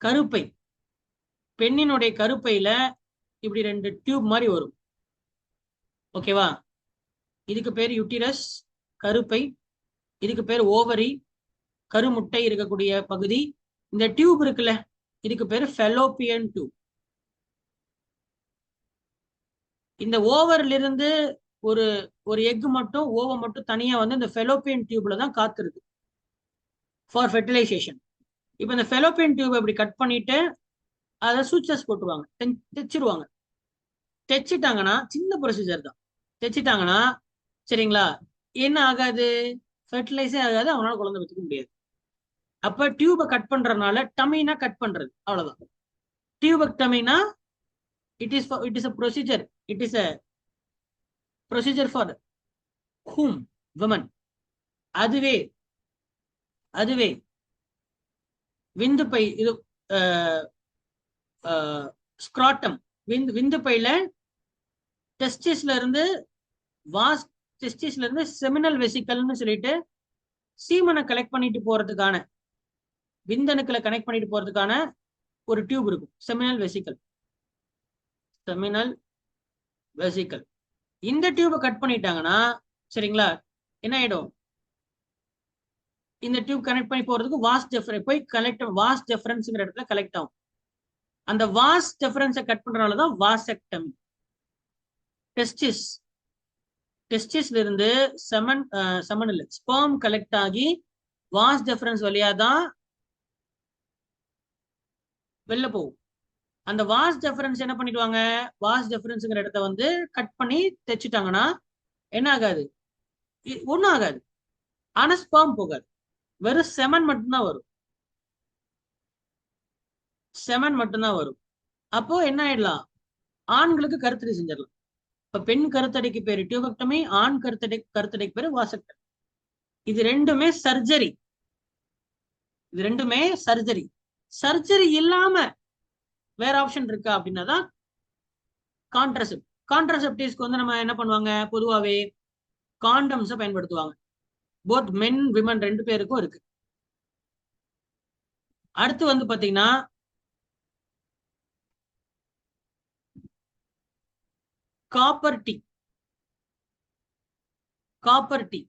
கருப்பை, பெண்ணினுடைய கருப்பையில இப்படி 2 டியூப் மாதிரி வரும். ஓகேவா? இதுக்கு பேர் யூட்டிரஸ், கருப்பை. இதுக்கு பேர் ஓவரி, கருமுட்டை இருக்கக்கூடிய பகுதி. இந்த டியூப் இருக்குல்ல, இதுக்கு பேரு ஃபெலோப்பியன் டியூப். இந்த ஓவர்ல இருந்து ஒரு ஒரு எக் மட்டும், ஓவம் மட்டும் தனியா இந்த ஃபெலோப்பியன் டியூப்ல தான் காத்திருக்கு ஃபார் ஃபெர்டிலைசேஷன். இப்ப இந்த ஃபெலோப்பியன் டியூப் இப்படி கட் பண்ணிட்டு அதை சூச்சஸ் போட்டுருவாங்க, தைச்சிருவாங்க. தைச்சிட்டாங்கன்னா சின்ன ப்ரொசீஜர் தான். தைச்சிட்டாங்கன்னா சரிங்களா, என்ன ஆகாது? ஃபெர்டிலைஸே ஆகாது, அவனால குழந்தை பெற்றுக்க முடியாது. அப்ப டியூபை கட் பண்றதுனால, டமினா கட் பண்றது, அவ்வளவுதான். டியூபெக்டமினா it is a procedure, it is a procedure for whom women. அதுவே விந்து பை இது ஸ்க்ராட்டம் விந்து பையில டெஸ்டிஸ்ல இருந்து வாஸ் டெஸ்டிஸ்ல இருந்து செமினல் வெசிக்கல்னு சொல்லிட்டு சீமனை கலெக்ட் பண்ணிட்டு போறதுக்கான விந்தணுக்களை கனெக்ட் பண்ணிட்டு போறதுக்கான ஒரு டியூப் இருக்கும், செமினல் வெசிக்கல். செமினல் வெசிக்கல் இந்த டியூபை கட் பண்ணிட்டாங்கன்னா சரிங்களா, என்ன ஆயிடும், இந்த டியூப் கனெக்ட் பண்ணி போறதுக்கு வாஸ் டெஃபரன்ஸ் போய் கலெக்ட், வாஸ் டெஃபரன்ஸ்ங்கிற இடத்துல கலெக்ட் ஆகும். அந்த வாஸ் டெஃபரன்ஸை கட் பண்றதுனால தான் வாசெக்டமி. டெஸ்டிஸ்ல இருந்து செமன் இல்ல ஸ்பெர்ம் கலெக்ட் ஆகி வாஸ் டெஃபரன்ஸ் வழியா தான் வெளில போகும். அந்த வாஸ் டெஃபரன்ஸ் என்ன பண்ணிடுவாங்க, வாஸ் டெஃபரன்ஸ்ங்கிற இடத்த வந்து கட் பண்ணி தைச்சிட்டாங்கன்னா என்ன ஆகாது, ஒன்றும் ஆகாது. ஆனா ஸ்பெர்ம் போகாது, வெறும் செமன் மட்டும்தான் வரும். செமன் மட்டும்தான் வரும். அப்போ என்ன ஆயிடலாம், ஆண்களுக்கு கருத்தடை செஞ்சிடலாம். இப்ப பெண் கருத்தடைக்கு பேரு டியூபெக்டமி, ஆண் கருத்தடைக்கு பேரு வாசெக்டமி. இது ரெண்டுமே சர்ஜரி. இது ரெண்டுமே சர்ஜரி. சர்ஜரி இல்லாம வேற ஆப்ஷன் இருக்கா அப்படின்னா தான் கான்ட்ரசெப்ட். கான்ட்ரசெப்டிவ்ஸ்க்கு வந்து நம்ம என்ன பண்ணுவாங்க, பொதுவாகவே காண்டம்ஸை பயன்படுத்துவாங்க. போத் மென் விமன் ரெண்டு பேருக்கும் இருக்கு. அடுத்து வந்து பாத்தீங்கன்னா காப்பர் டீ. காப்பர் டீ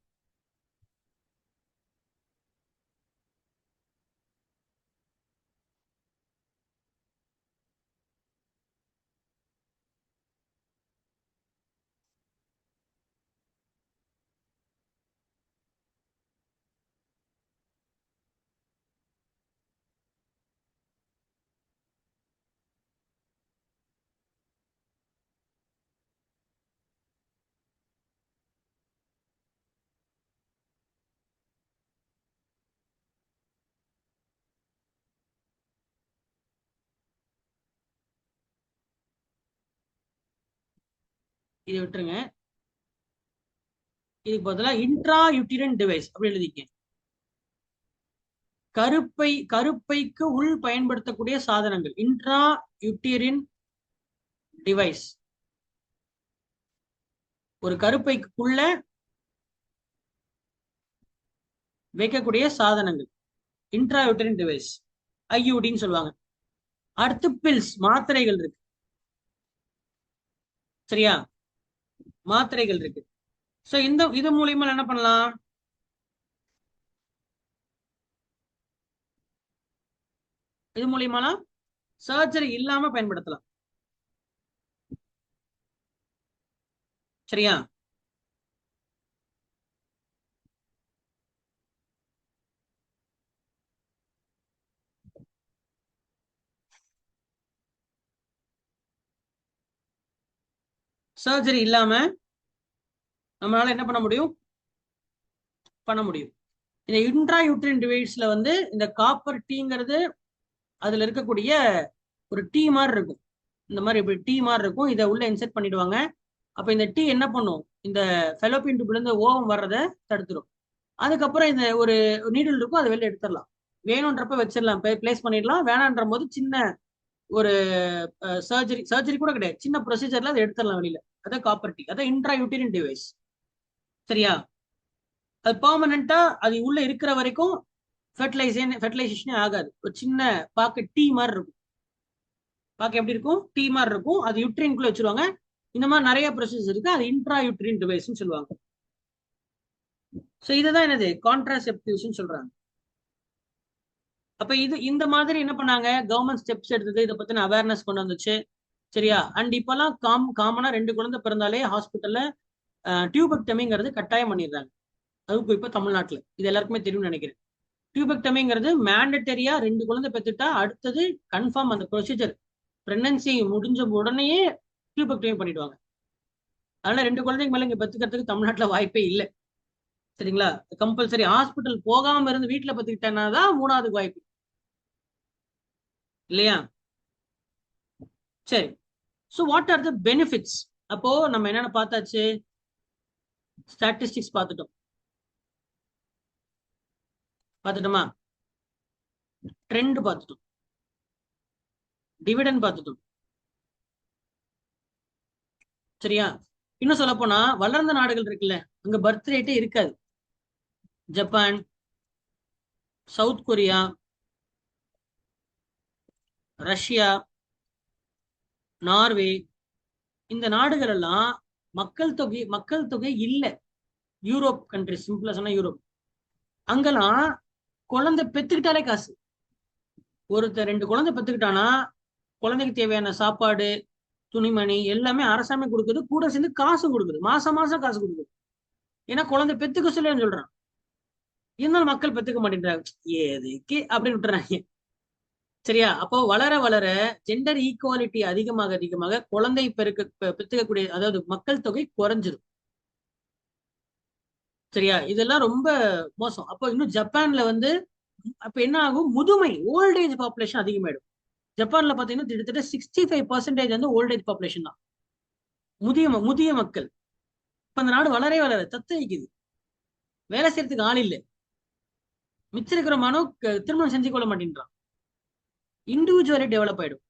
இதை விட்டுருங்க. இதுக்கு பதிலாக இன்ட்ரா யூட்டிரன் டிவைஸ் அப்படி எழுதிக்க. கருப்பைக்கு உள் பயன்படுத்தக்கூடிய சாதனங்கள் இன்ட்ரா யூட்டிரின் டிவைஸ். ஒரு கருப்பைக்குள்ள வைக்கக்கூடிய சாதனங்கள் இன்ட்ரா யூட்டிரின் டிவைஸ், ஐயூடின்னு சொல்லுவாங்க. அடுத்து பில்ஸ், மாத்திரைகள் இருக்கு. சரியா, மாத்திரைகள் இருக்கு. சோ இது மூலியமா என்ன பண்ணலாம், இது மூலியமா சர்ஜரி இல்லாம பயன்படுத்தலாம். சரியா, சர்ஜரி இல்லாம நம்மளால என்ன பண்ண முடியும், இந்த இன்ட்ரா யூட்ரின் டிவைஸ்ல வந்து இந்த காப்பர் டீங்கிறது அதுல இருக்கக்கூடிய ஒரு டீ மாதிரி இருக்கும். இந்த மாதிரி இப்படி டீ மாதிரி இருக்கும். இதை உள்ள இன்செர்ட் பண்ணிடுவாங்க. அப்ப இந்த டீ என்ன பண்ணும், இந்த ஃபெலோபியன் டியூப்ல இருந்து ஓவம் வர்றதை தடுத்துரும். அதுக்கப்புறம் இந்த ஒரு நீடில் இருக்கும், அதை வெளில எடுத்துடலாம். வேணும்ன்றப்ப வச்சிடலாம், பிளேஸ் பண்ணிடலாம். வேணான்ற போது சின்ன ஒரு சர்ஜரி கூட கிடையாது, சின்ன ப்ரொசீஜர்ல அதை எடுத்துடலாம் வெளியில. அதான் காப்பர் டீ, அதான் இன்ட்ரா யூட்டிரின் டிவைஸ். சரியா, அது பெர்மனண்டா அது உள்ள இருக்கிற வரைக்கும் ஃபெர்டிலைசேஷனே ஆகாது. ஒரு சின்ன பார்க்க டீ மாதிரி இருக்கும், பார்க்க எப்படி இருக்கும், டீ மாதிரி இருக்கும். அது யூட்ரின்குள்ள வச்சிருவாங்க. இந்த மாதிரி நிறைய ப்ரொசீஜர் இருக்கு, அது இன்ட்ரா யூட்ரின் டிவைஸ்னு சொல்லுவாங்க. ஸோ இதுதான் என்னது, கான்ட்ராசெப்டிவ்ஸ்னு சொல்றாங்க. அப்ப இந்த மாதிரி என்ன பண்ணாங்க, கவர்மெண்ட் ஸ்டெப்ஸ் எடுத்தது, இதை பத்தின அவேர்னஸ் கொண்டு வந்துச்சு. சரியா, அண்ட் இப்பெல்லாம் காமனா 2 குழந்தை பிறந்தாலே ஹாஸ்பிட்டல்ல டியூபெக்டமிங்கிறது கட்டாயம் பண்ணிடுறாங்க. அதுக்கு இப்ப தமிழ்நாட்டுல இது எல்லாருக்குமே தெரியும்னு நினைக்கிறேன். டியூபெக்டமிங்கிறது மேண்டட்டரியா 2 குழந்தை பெற்றுட்டா அடுத்தது கன்ஃபார்ம் அந்த ப்ரொசீஜர் பிரெக்னன்சி முடிஞ்ச உடனேயே டியூபெக்டமி பண்ணிடுவாங்க. அதனால 2 குழந்தைங்க மேல இங்க பெற்றுக்கிறதுக்கு தமிழ்நாட்டுல வாய்ப்பே இல்லை. சரிங்களா, கம்பல்சரி ஹாஸ்பிட்டல் போகாம இருந்து வீட்டுல பெற்றுக்கிட்டேன்னா தான் 3வது வாய்ப்பு இல்லையா. சரி, so what are the benefits? அப்போ நம்ம என்னென்ன பார்த்தாச்சு, ஸ்டாட்டிஸ்டிக்ஸ் பார்த்துட்டோமா, ட்ரெண்ட் பார்த்துட்டோம், டிவிடன் பார்த்துட்டோம், சரியா? இன்னும் சொல்ல போனா வளர்ந்த நாடுகள் இருக்குல்ல, அங்க பர்த் ரேட்டே இருக்காது. Japan, south Korea, Russia, Norway, இந்த நாடுகள் எல்லாம் மக்கள் தொகை இல்ல. யூரோப் கண்ட்ரி, சிம்பிளா சொன்னா யூரோப், அங்கெல்லாம் குழந்தை பெத்துக்கிட்டாலே காசு. ஒருத்தர் 2 குழந்தை பெத்துக்கிட்டானா குழந்தைக்கு தேவையான சாப்பாடு, துணிமணி எல்லாமே அரசாங்கம் கொடுக்குது, கூட சேர்ந்து காசும் கொடுக்குது, மாசம் மாசம் காசு கொடுக்குது. ஏன்னா குழந்தை பெத்துக்க சொல்லுன்னு சொல்றான். இருந்தாலும் மக்கள் பெத்துக்க மாட்டேன்றாங்க, எதுக்கு அப்படின்னு விட்டுறாங்க. சரியா? அப்போ வளர வளர ஜெண்டர் ஈக்குவாலிட்டி அதிகமாக அதிகமாக குழந்தை பெத்துக்கக்கூடிய, அதாவது மக்கள் தொகை குறைஞ்சிரும். சரியா? இதெல்லாம் ரொம்ப மோசம். அப்போ இன்னும் ஜப்பான்ல வந்து அப்ப என்ன ஆகும், முதுமை ஓல்டேஜ் பாப்புலேஷன் அதிகமாயிடும். ஜப்பான்ல பாத்தீங்கன்னா கிட்டத்தட்ட 65% வந்து ஓல்டேஜ் பாப்புலேஷன் தான், முதிய மக்கள். இப்ப அந்த நாடு வளரே வளர தத்தளிக்குது, வேலை செய்யறதுக்கு ஆள் இல்லை. மிச்சம் இருக்கிற திருமணம் செஞ்சு கொள்ள மாட்டேன்றான். இண்டிவிஜுவாலிட்டி டெவலப் ஆயிடும்,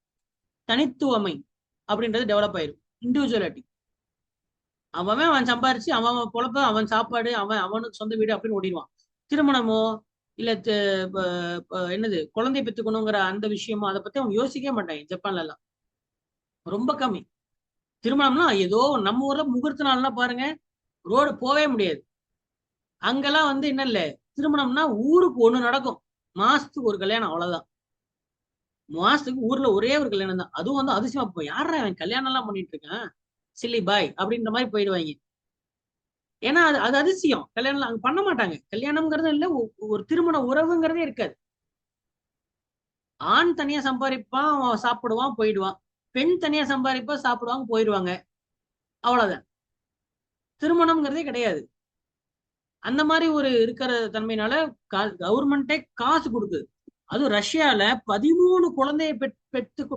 தனித்துவமை அப்படின்றது டெவலப் ஆயிடும். இண்டிவிஜுவாலிட்டி, அவன் சம்பாரிச்சு அவன் பொழப்ப, அவன் சாப்பாடு, அவனுக்கு சொந்த வீடு அப்படின்னு ஓடிடுவான். திருமணமோ இல்ல என்னது குழந்தை பெற்றுக்கணுங்கிற அந்த விஷயமோ அதை பத்தி அவங்க யோசிக்கவே மாட்டாங்க. ஜப்பான்ல எல்லாம் ரொம்ப கம்மி. திருமணம்னா ஏதோ நம்ம ஊர்ல முகூர்த்த நாள்லாம் பாருங்க, ரோடு போவே முடியாது. அங்கெல்லாம் வந்து என்ன இல்ல, திருமணம்னா ஊருக்கு ஒண்ணு நடக்கும், மாசத்துக்கு ஒரு கல்யாணம், அவ்வளவுதான். மாசத்துக்கு ஊர்ல ஒரே ஒரு கல்யாணம் தான். அதுவும் வந்து அதிசயமா போய் யாரா அவன் கல்யாணம் எல்லாம் பண்ணிட்டு இருக்கான், சில்லி பாய் அப்படின்ற மாதிரி போயிடுவாங்க. ஏன்னா அது அதிசயம். கல்யாணம் அங்க பண்ண மாட்டாங்க. கல்யாணம்ங்கிறது இல்ல, ஒரு திருமண உறவுங்கிறதே இருக்காது. ஆண் தனியா சம்பாதிப்பான், அவன் சாப்பிடுவான் போயிடுவான். பெண் தனியா சம்பாதிப்பா, சாப்பிடுவாங்க போயிடுவாங்க, அவ்வளவுதான். திருமணம்ங்கிறதே கிடையாது. அந்த மாதிரி ஒரு இருக்கிற தன்மையினால கவர்மெண்டே காசு கொடுக்குது. அதுவும் ரஷ்யால 13 குழந்தையை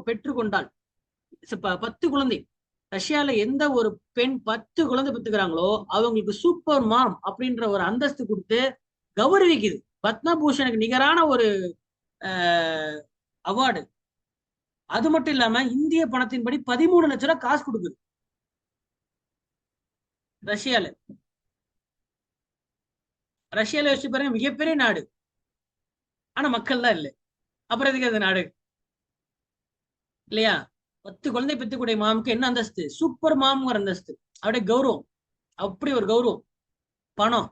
பெற்றுக்கொண்டால் 10 குழந்தை, ரஷ்யால எந்த ஒரு பெண் 10 குழந்தை பெற்றுக்கிறாங்களோ அவங்களுக்கு சூப்பர் மாம் அப்படின்ற ஒரு அந்தஸ்து கொடுத்து கௌரவிக்குது. பத்மபூஷனுக்கு நிகரான ஒரு அவார்டு. அது மட்டும் இல்லாம இந்திய பணத்தின்படி 13 லட்சம் ரூபாய் காசு கொடுக்குது ரஷ்யால. ரஷ்யால வச்சு பாருங்க, மிகப்பெரிய நாடு, ஆனா மக்கள் தான் இல்லை. அப்புறம் எதுக்கு அது நாடு இல்லையா? 10 குழந்தை பெற்றுக்கூடிய மாமுக்கு என்ன அந்தஸ்து, சூப்பர் மாம்ங்கிற அந்தஸ்து, அப்படியே கௌரவம், அப்படி ஒரு கௌரவம், பணம்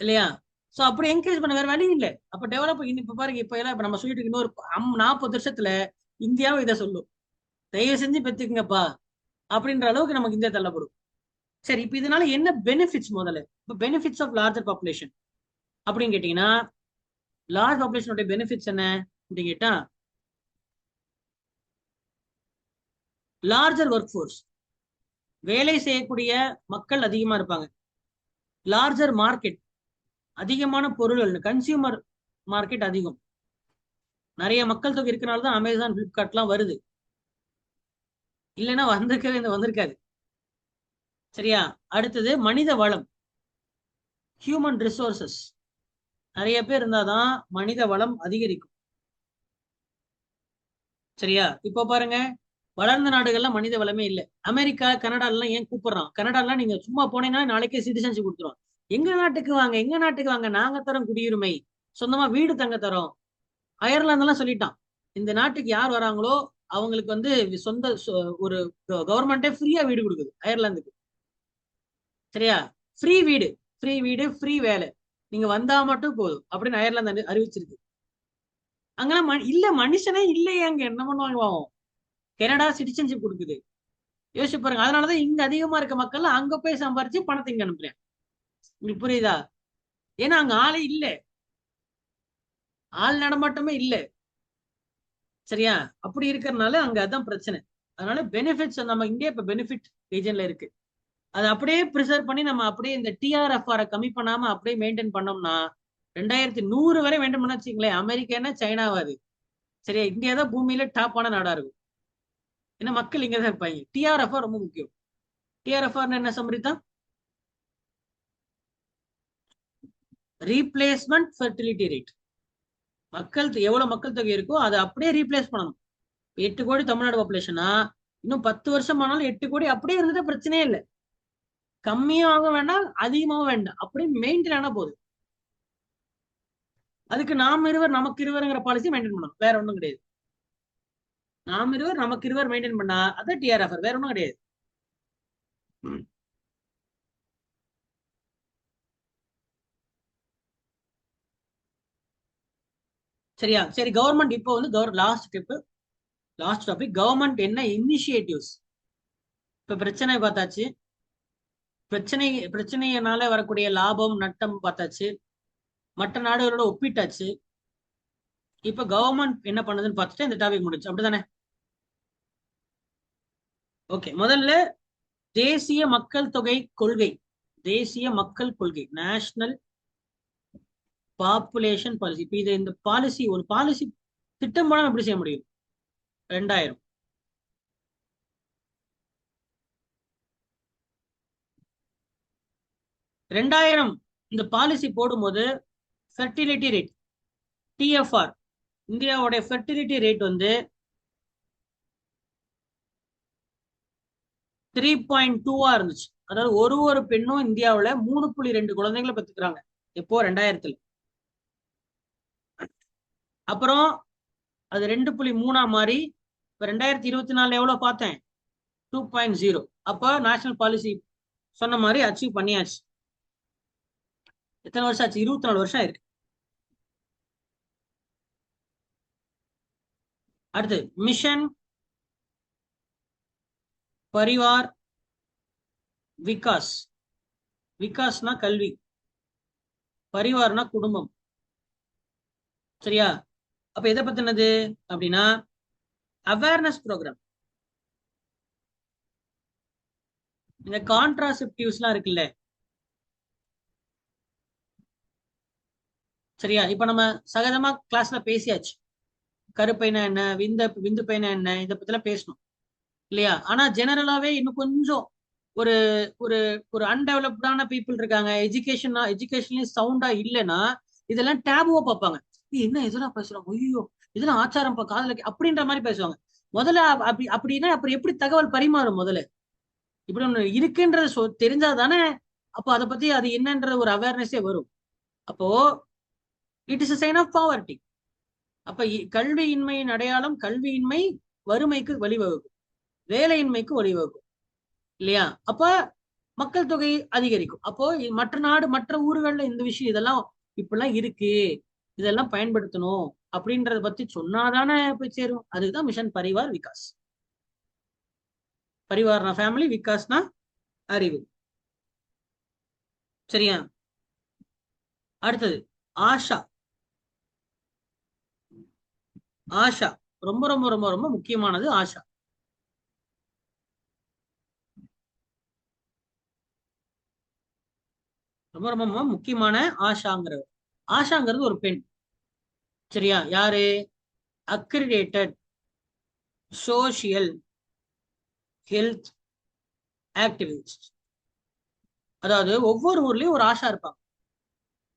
இல்லையா? சோ அப்படி என்கரேஜ் பண்ண வேற வழி இல்லை. அப்ப டெவலப் இப்ப பாருங்க, இப்ப எல்லாம் இப்ப நம்ம சொல்லிட்டு இன்னொரு 40 வருஷத்துல இந்தியாவும் இதை சொல்லும், தயவு செஞ்சு பெற்றுக்குங்கப்பா அப்படின்ற அளவுக்கு நமக்கு இந்தியா தள்ளப்படும். சரி, இப்ப இதனால என்ன பெனிஃபிட்ஸ்? முதல்ல இப்ப பெனிஃபிட்ஸ் ஆஃப் லார்ஜர் பாப்புலேஷன் அப்படின்னு கேட்டீங்கன்னா, லார்ஜ் பாப்புலேஷனோட பெனிஃபிட்ஸ் என்ன அப்படின்னு கேட்டா, லார்ஜர் ஒர்க் ஃபோர்ஸ், வேலை செய்யக்கூடிய மக்கள் அதிகமா இருப்பாங்க. லார்ஜர் மார்க்கெட், அதிகமான பொருள்கள், கன்சியூமர் மார்க்கெட் அதிகம். நிறைய மக்கள் தொகை இருக்கிறனால தான் அமேசான், பிளிப்கார்ட்லாம் வருது, இல்லைன்னா வந்திருக்காது. சரியா? அடுத்தது மனித வளம், ஹியூமன் ரிசோர்சஸ், நிறைய பேர் இருந்தாதான் மனித வளம் அதிகரிக்கும். சரியா? இப்போ பாருங்க, வளர்ந்த நாடுகள்ல மனித வளமே இல்லை. அமெரிக்கா, கனடாலாம் ஏன் கூப்பிடுறான்? கனடாலாம் நீங்க சும்மா போனீங்கன்னா நாளைக்கே சிட்டிசன்ஷிப் கொடுத்துரும். எங்க நாட்டுக்கு வாங்க, எங்க நாட்டுக்கு வாங்க, நாங்க தரோம் குடியுரிமை, சொந்தமா வீடு தங்க தரோம். அயர்லாந்து எல்லாம் சொல்லிட்டான், இந்த நாட்டுக்கு யார் வராங்களோ அவங்களுக்கு வந்து சொந்த ஒரு கவர்மெண்டே ஃப்ரீயா வீடு கொடுக்குது அயர்லாந்துக்கு. சரியா? ஃப்ரீ வீடு, ஃப்ரீ வேலை, நீங்க வந்தா மட்டும் போதும் அப்படின்னு அயர்லாந்து அறிவிச்சிருக்கு. அங்கெல்லாம் இல்ல, மனுஷனே இல்லையே, அங்க என்ன பண்ணுவாங்க? கனடா சிட்டிசன்ஷிப் கொடுக்குது. யோசிச்சு பாருங்க. அதனாலதான் இங்க அதிகமா இருக்க மக்கள் அங்க போய் சம்பாரிச்சு பணத்தை இங்க அனுப்புறேன். உங்களுக்கு புரியுதா? ஏன்னா அங்க ஆளே இல்ல, ஆள் நடமாட்டமே இல்ல. சரியா? அப்படி இருக்கிறதுனால அங்க அதான் பிரச்சனை. அதனால பெனிஃபிட்ஸ் நம்ம இந்தியா இப்ப பெனிஃபிட் ரீஜன்ல இருக்கு. அதை அப்படியே ப்ரிசர்வ் பண்ணி நம்ம அப்படியே இந்த டிஆர்எஃப்ஆரை கம்மி பண்ணாம அப்படியே மெயின்டைன் பண்ணோம்னா 2100 வரை மெயின்டைன் பண்ண வச்சுங்களேன், அமெரிக்கானா சைனாவாது. சரியா? இந்தியா தான் பூமியில டாப்பான நாடா இருக்கும். ஏன்னா மக்கள் இங்க தான் இருப்பாங்க. டிஆர்எஃப்ஆர் ரொம்ப முக்கியம். டிஆர்எஃப்ஆர் என்ன சம்பரிதான்? Replacement fertility rate. எவ்வளவு மக்கள் தொகை இருக்கோ அதை அப்படியே ரீப்ளேஸ் பண்ணணும். 8 கோடி தமிழ்நாடு பாப்புலேஷனா இன்னும் 10 வருஷம் ஆனாலும் 8 கோடி அப்படியே இருந்துட்டு பிரச்சனையே இல்லை. கம்மியாக வேண்டாம், அதிகமாக வேண்டாம், அப்படியே மெயின்டைன் ஆனா போதும். அதுக்கு நாம் இருவர் நமக்கு இருவருங்கிற பாலிசி மெயின்டைன் பண்ணணும், வேற ஒன்றும் கிடையாது. நாம் இருவர் நமக்கு இருவர் மெயின்டைன் பண்ணா அதான் டிஆர்எஃப்ஆர், வேற ஒன்றும் கிடையாது. சரியா? சரி, கவர்மெண்ட் இப்போ வந்து லாஸ்ட் டாபிக், கவர்மெண்ட் என்ன இனிஷியேட்டிவ்ஸ். இப்ப பிரச்சனை பார்த்தாச்சு, பிரச்சனையினால வரக்கூடிய லாபம் நட்டம் பார்த்தாச்சு, மற்ற நாடுகளோட ஒப்பிட்டாச்சு. இப்ப கவர்மெண்ட் என்ன பண்ணுதுன்னு பார்த்துட்டு இந்த டாபிக் முடிச்சு, அப்படிதானே? ஓகே, முதல்ல தேசிய மக்கள் தொகை கொள்கை. தேசிய மக்கள் கொள்கை, நேஷனல் பாப்புலேஷன் பாலிசி. இப்ப இது இந்த பாலிசி, ஒரு பாலிசி திட்டம் மூலம் எப்படி செய்ய முடியும்? 2000 இந்த பாலிசி போடும்போது ஃபெர்டிலிட்டி ரேட், டிஎஃப்ஆர், இந்தியாவுடைய ஃபெர்டிலிட்டி ரேட் வந்து 3.2 இருந்துச்சு. அதாவது ஒரு பெண்ணும் இந்தியாவுல 3.2 குழந்தைகளை பெற்றுக்கிறாங்க. எப்போ? 2000. அப்புறம் அது 2.3 மாறி இப்ப 2024 எவ்வளவு பார்த்தேன்? 2.0. அப்ப நேஷனல் பாலிசி சொன்ன மாதிரி அச்சீவ் பண்ணியாச்சு. எத்தனை வருஷம் ஆச்சு? 24 வருஷம் ஆயிருக்கு. அடுத்து மிஷன் பரிவார் விகாஸ். விகாஸ்னா கல்வி, பரிவார்னா குடும்பம். சரியா? அப்ப எதை பத்தினது அப்படின்னா அவேர்னஸ் ப்ரோக்ராம். இந்த கான்ட்ராசெப்டிவ்ஸ்லாம் இருக்குல்ல, சரியா? இப்ப நம்ம சகஜமா கிளாஸ்ல பேசியாச்சு, கருப்பைனா என்ன, விந்து பையனா என்ன, இதை பத்திலாம் பேசணும் இல்லையா? ஆனா ஜெனரலாவே இன்னும் கொஞ்சம் ஒரு ஒரு ஒரு அன்டெவலப்டான பீப்புள் இருக்காங்க, எஜுகேஷன்லயும் சவுண்டா இல்லைன்னா இதெல்லாம் டேபுவா பார்ப்பாங்க. என்ன இதெல்லாம் பேசுறாங்க, ஐயோ இதெல்லாம் ஆச்சாரம் காதல அப்படின்ற மாதிரி பேசுவாங்க. முதல்ல அப்படின்னா அப்புறம் எப்படி தகவல் பரிமாறும்? முதல்ல இப்படி ஒண்ணு இருக்குன்றது தெரிஞ்சாதானே அப்போ அதை பத்தி அது என்னன்ற ஒரு அவேர்னஸே வரும். அப்போ it is a sign of poverty. அப்ப கல்வியின்மையின் அடையாளம், கல்வியின்மை வறுமைக்கு வழிவகுக்கும், வேலையின்மைக்கு வழிவகுக்கும் இல்லையா? அப்ப மக்கள் தொகை அதிகரிக்கும். அப்போ மற்ற ஊர்கள்ல இந்த விஷயம் இதெல்லாம் இப்பெல்லாம் இருக்கு, இதெல்லாம் பயன்படுத்தணும் அப்படின்றத பத்தி சொன்னாதானே போய் சேரும். அதுதான் மிஷன் பரிவார் விகாஸ். பரிவார்னா ஃபேமிலி, விகாஸ்னா அறிவு. சரியா? அடுத்தது ஆஷா. ஆஷா ரொம்ப ரொம்ப ரொம்ப ரொம்ப முக்கியமானது. ஆஷா ரொம்ப ரொம்ப ரொம்ப முக்கியமான. ஆஷாங்கிறது ஒரு பெண். சரியா? யாரு? Accredited social health activist. அதாவது ஒவ்வொரு ஊர்லயும் ஒரு ஆஷா இருப்பாங்க,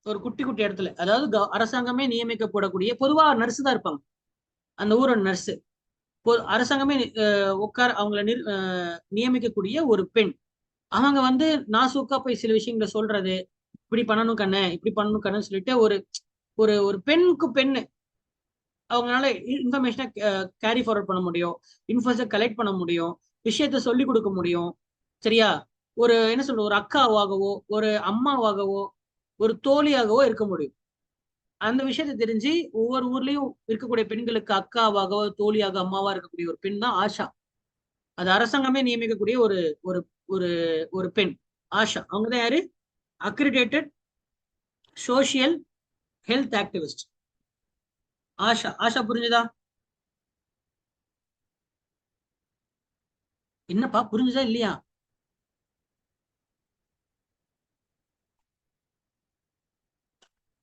ஒரு குட்டி குட்டி இடத்துல. அதாவது அரசாங்கமே நியமிக்கப்படக்கூடிய, பொதுவா நர்ஸ் தான் இருப்பாங்க, அந்த ஊரோட நர்ஸ். அரசாங்கமே அவங்கள நியமிக்கக்கூடிய ஒரு பெண். அவங்க வந்து நாசூக்கா போய் சில விஷயங்களை சொல்றது, இப்படி பண்ணணும் கண்ணு, இப்படி பண்ணணும் கண்ணு சொல்லிட்டு ஒரு ஒரு ஒரு பெண்ணுக்கு பெண்ணு அவங்களால இன்ஃபர்மேஷனை கேரி ஃபார்வர்ட் பண்ண முடியும், இன்ஃபர்மேஷன் கலெக்ட் பண்ண முடியும், விஷயத்த சொல்லி கொடுக்க முடியும். சரியா? ஒரு என்ன சொல்ற, ஒரு அக்காவாகவோ ஒரு அம்மாவாகவோ ஒரு தோழியாகவோ இருக்க முடியும். அந்த விஷயத்தை தெரிஞ்சு ஒவ்வொரு ஊர்லயும் இருக்கக்கூடிய பெண்களுக்கு அக்காவாகவோ தோழியாக அம்மாவா இருக்கக்கூடிய ஒரு பெண் தான் ஆஷா. அது அரசாங்கமே நியமிக்கக்கூடிய ஒரு ஒரு ஒரு ஒரு பெண் ஆஷா. அவங்கதான் யாரு? Accredited social health activist. Asha. Asha புரிஞ்சுதா? என்னப்பா புரிஞ்சுதா இல்லையா?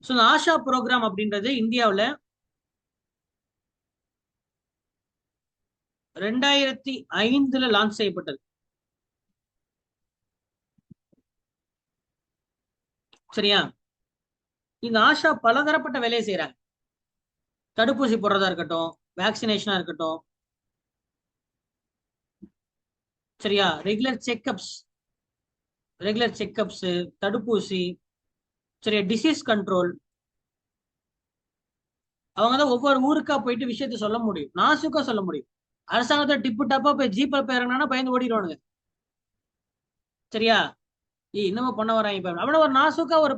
ஸோ ஆஷா ப்ரோக்ராம் அப்படின்றது இந்தியாவில் 2005 லான்ச் செய்யப்பட்டது. சரியா? இந்த ஆஷா பலதரப்பட்ட வேலையை செய்யறாங்க. தடுப்பூசி போடுறதா இருக்கட்டும், வேக்சினேஷனா இருக்கட்டும், சரியா? ரெகுலர் செக்கப்ஸ், தடுப்பூசி, சரியா, டிசீஸ் கண்ட்ரோல். அவங்க தான் ஒவ்வொரு ஊருக்கா போயிட்டு விஷயத்த சொல்ல முடியும், நாசுக்கா சொல்ல முடியும். அரசாங்கத்தை டிப்பு டப்பா போய் ஜீப்ல போய் இறங்கினா பயந்து ஓடிடுவானுங்க. சரியா? இன்னமும் பண்ண வராங்க இப்ப. அவன ஒரு நாசுக்கா ஒரு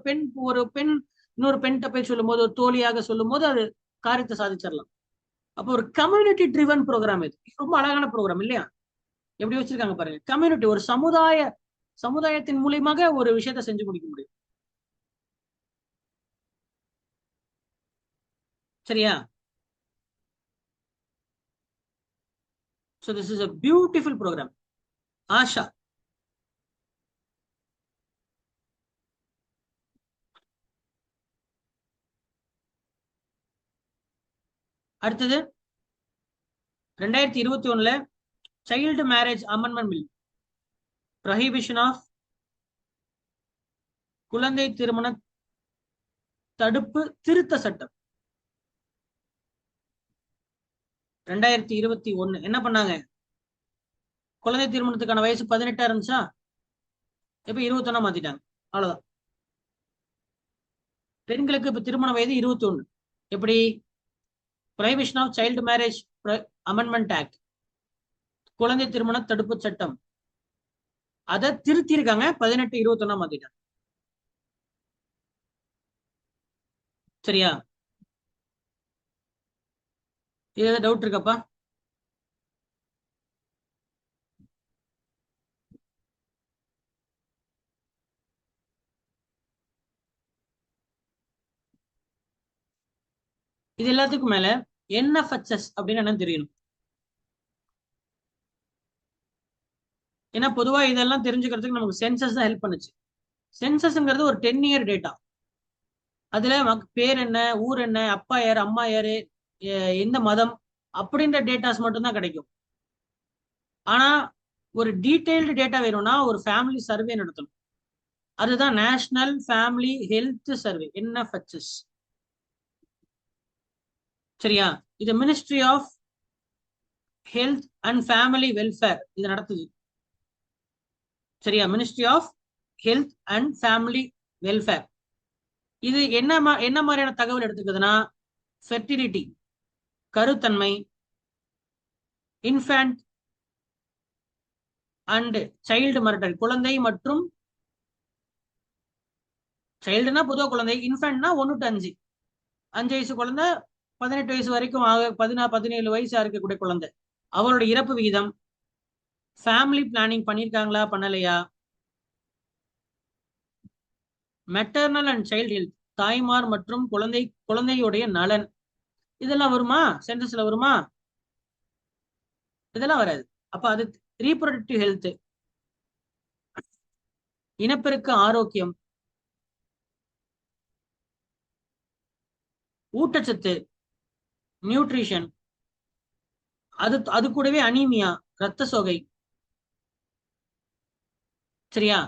பெண் இன்னொரு பெண்கிட்ட போய் சொல்லும் போது, ஒரு தோழியாக சொல்லும் போது அது காரியத்தை சாதிச்சிடலாம். அப்போ ஒரு கம்யூனிட்டி ட்ரிவன் ப்ரோக்ராம் இது. ரொம்ப அழகான ப்ரோக்ராம் இல்லையா? எப்படி வச்சிருக்காங்க பாருங்க. கம்யூனிட்டி, ஒரு சமுதாயத்தின் மூலியமாக ஒரு விஷயத்த செஞ்சு முடிக்க முடியும். சரியா? So this is a beautiful program. ASHA. அடுத்தது 2021 child marriage amendment bill, prohibition of குழந்தை திருமண தடுப்பு திருத்த சட்டம் 2021 என்ன பண்ணாங்க? குழந்தை திருமணத்துக்கான வயசு 18 இருந்துச்சா, இப்ப 21 மாத்திட்டாங்க. அவ்வளவுதான். பெண்களுக்கு இப்ப திருமண வயது 21. எப்படி? Prohibition of child marriage amendment act, குழந்தை திருமண தடுப்பு சட்டம், அதை திருத்தி இருக்காங்க. 18, 21 மாத்திட்டாங்க. சரியா? இது ஏதாவது டவுட் இருக்கப்பா? இது எல்லாத்துக்கும் மேல என்எஃப்ஹெச்எஸ் அப்படின்னு என்ன தெரியணும். ஏன்னா பொதுவா இதெல்லாம் தெரிஞ்சுக்கிறதுக்கு நமக்கு சென்சஸ் தான் ஹெல்ப் பண்ணுச்சு. சென்சஸ்ங்கிறது ஒரு 10 இயர் டேட்டா. அதுல பேர் என்ன, ஊர் என்ன, அப்பா யாரு, அம்மா யாரு, எந்த மதம் அப்படின்ற டேட்டாஸ் மட்டும்தான் கிடைக்கும். ஆனா ஒரு டீடைல்டு டேட்டா வேணும்னா ஒரு ஃபேமிலி சர்வே நடத்தணும். அதுதான் national family health survey, NFHS. சரியா? இது ministry of health and family welfare இது நடத்துது. சரியா? Ministry of health and family welfare. இது என்ன மாதிரியான தகவல் எடுத்துக்குதுன்னா, ஃபெர்டிலிட்டி, கருத்தன்மை, இன்ஃபேண்ட் அண்ட் சைல்டு மர்டர், குழந்தை மற்றும் சைல்டுனா பொதுவாக குழந்தை, இன்ஃபேண்ட்னா 1 to 5, 5 வயசு குழந்தை 18 வயசு வரைக்கும் 17 வயசா இருக்கக்கூடிய குழந்தை, அவரோட இறப்பு விகிதம், ஃபேமிலி பிளானிங் பண்ணியிருக்காங்களா பண்ணலையா, மெட்டர்னல் அண்ட் சைல்டு ஹெல்த், தாய்மார் மற்றும் குழந்தையுடைய நலன், இதெல்லாம் வருமா? சென்சஸ்ல வருமா? இதெல்லாம் வராது. அப்ப அது ரீப்ரொடக்டிவ் ஹெல்த், இனப்பெருக்க ஆரோக்கியம், ஊட்டச்சத்து, நியூட்ரிஷன், அது கூடவே அனீமியா, ரத்த சோகை. சரியா?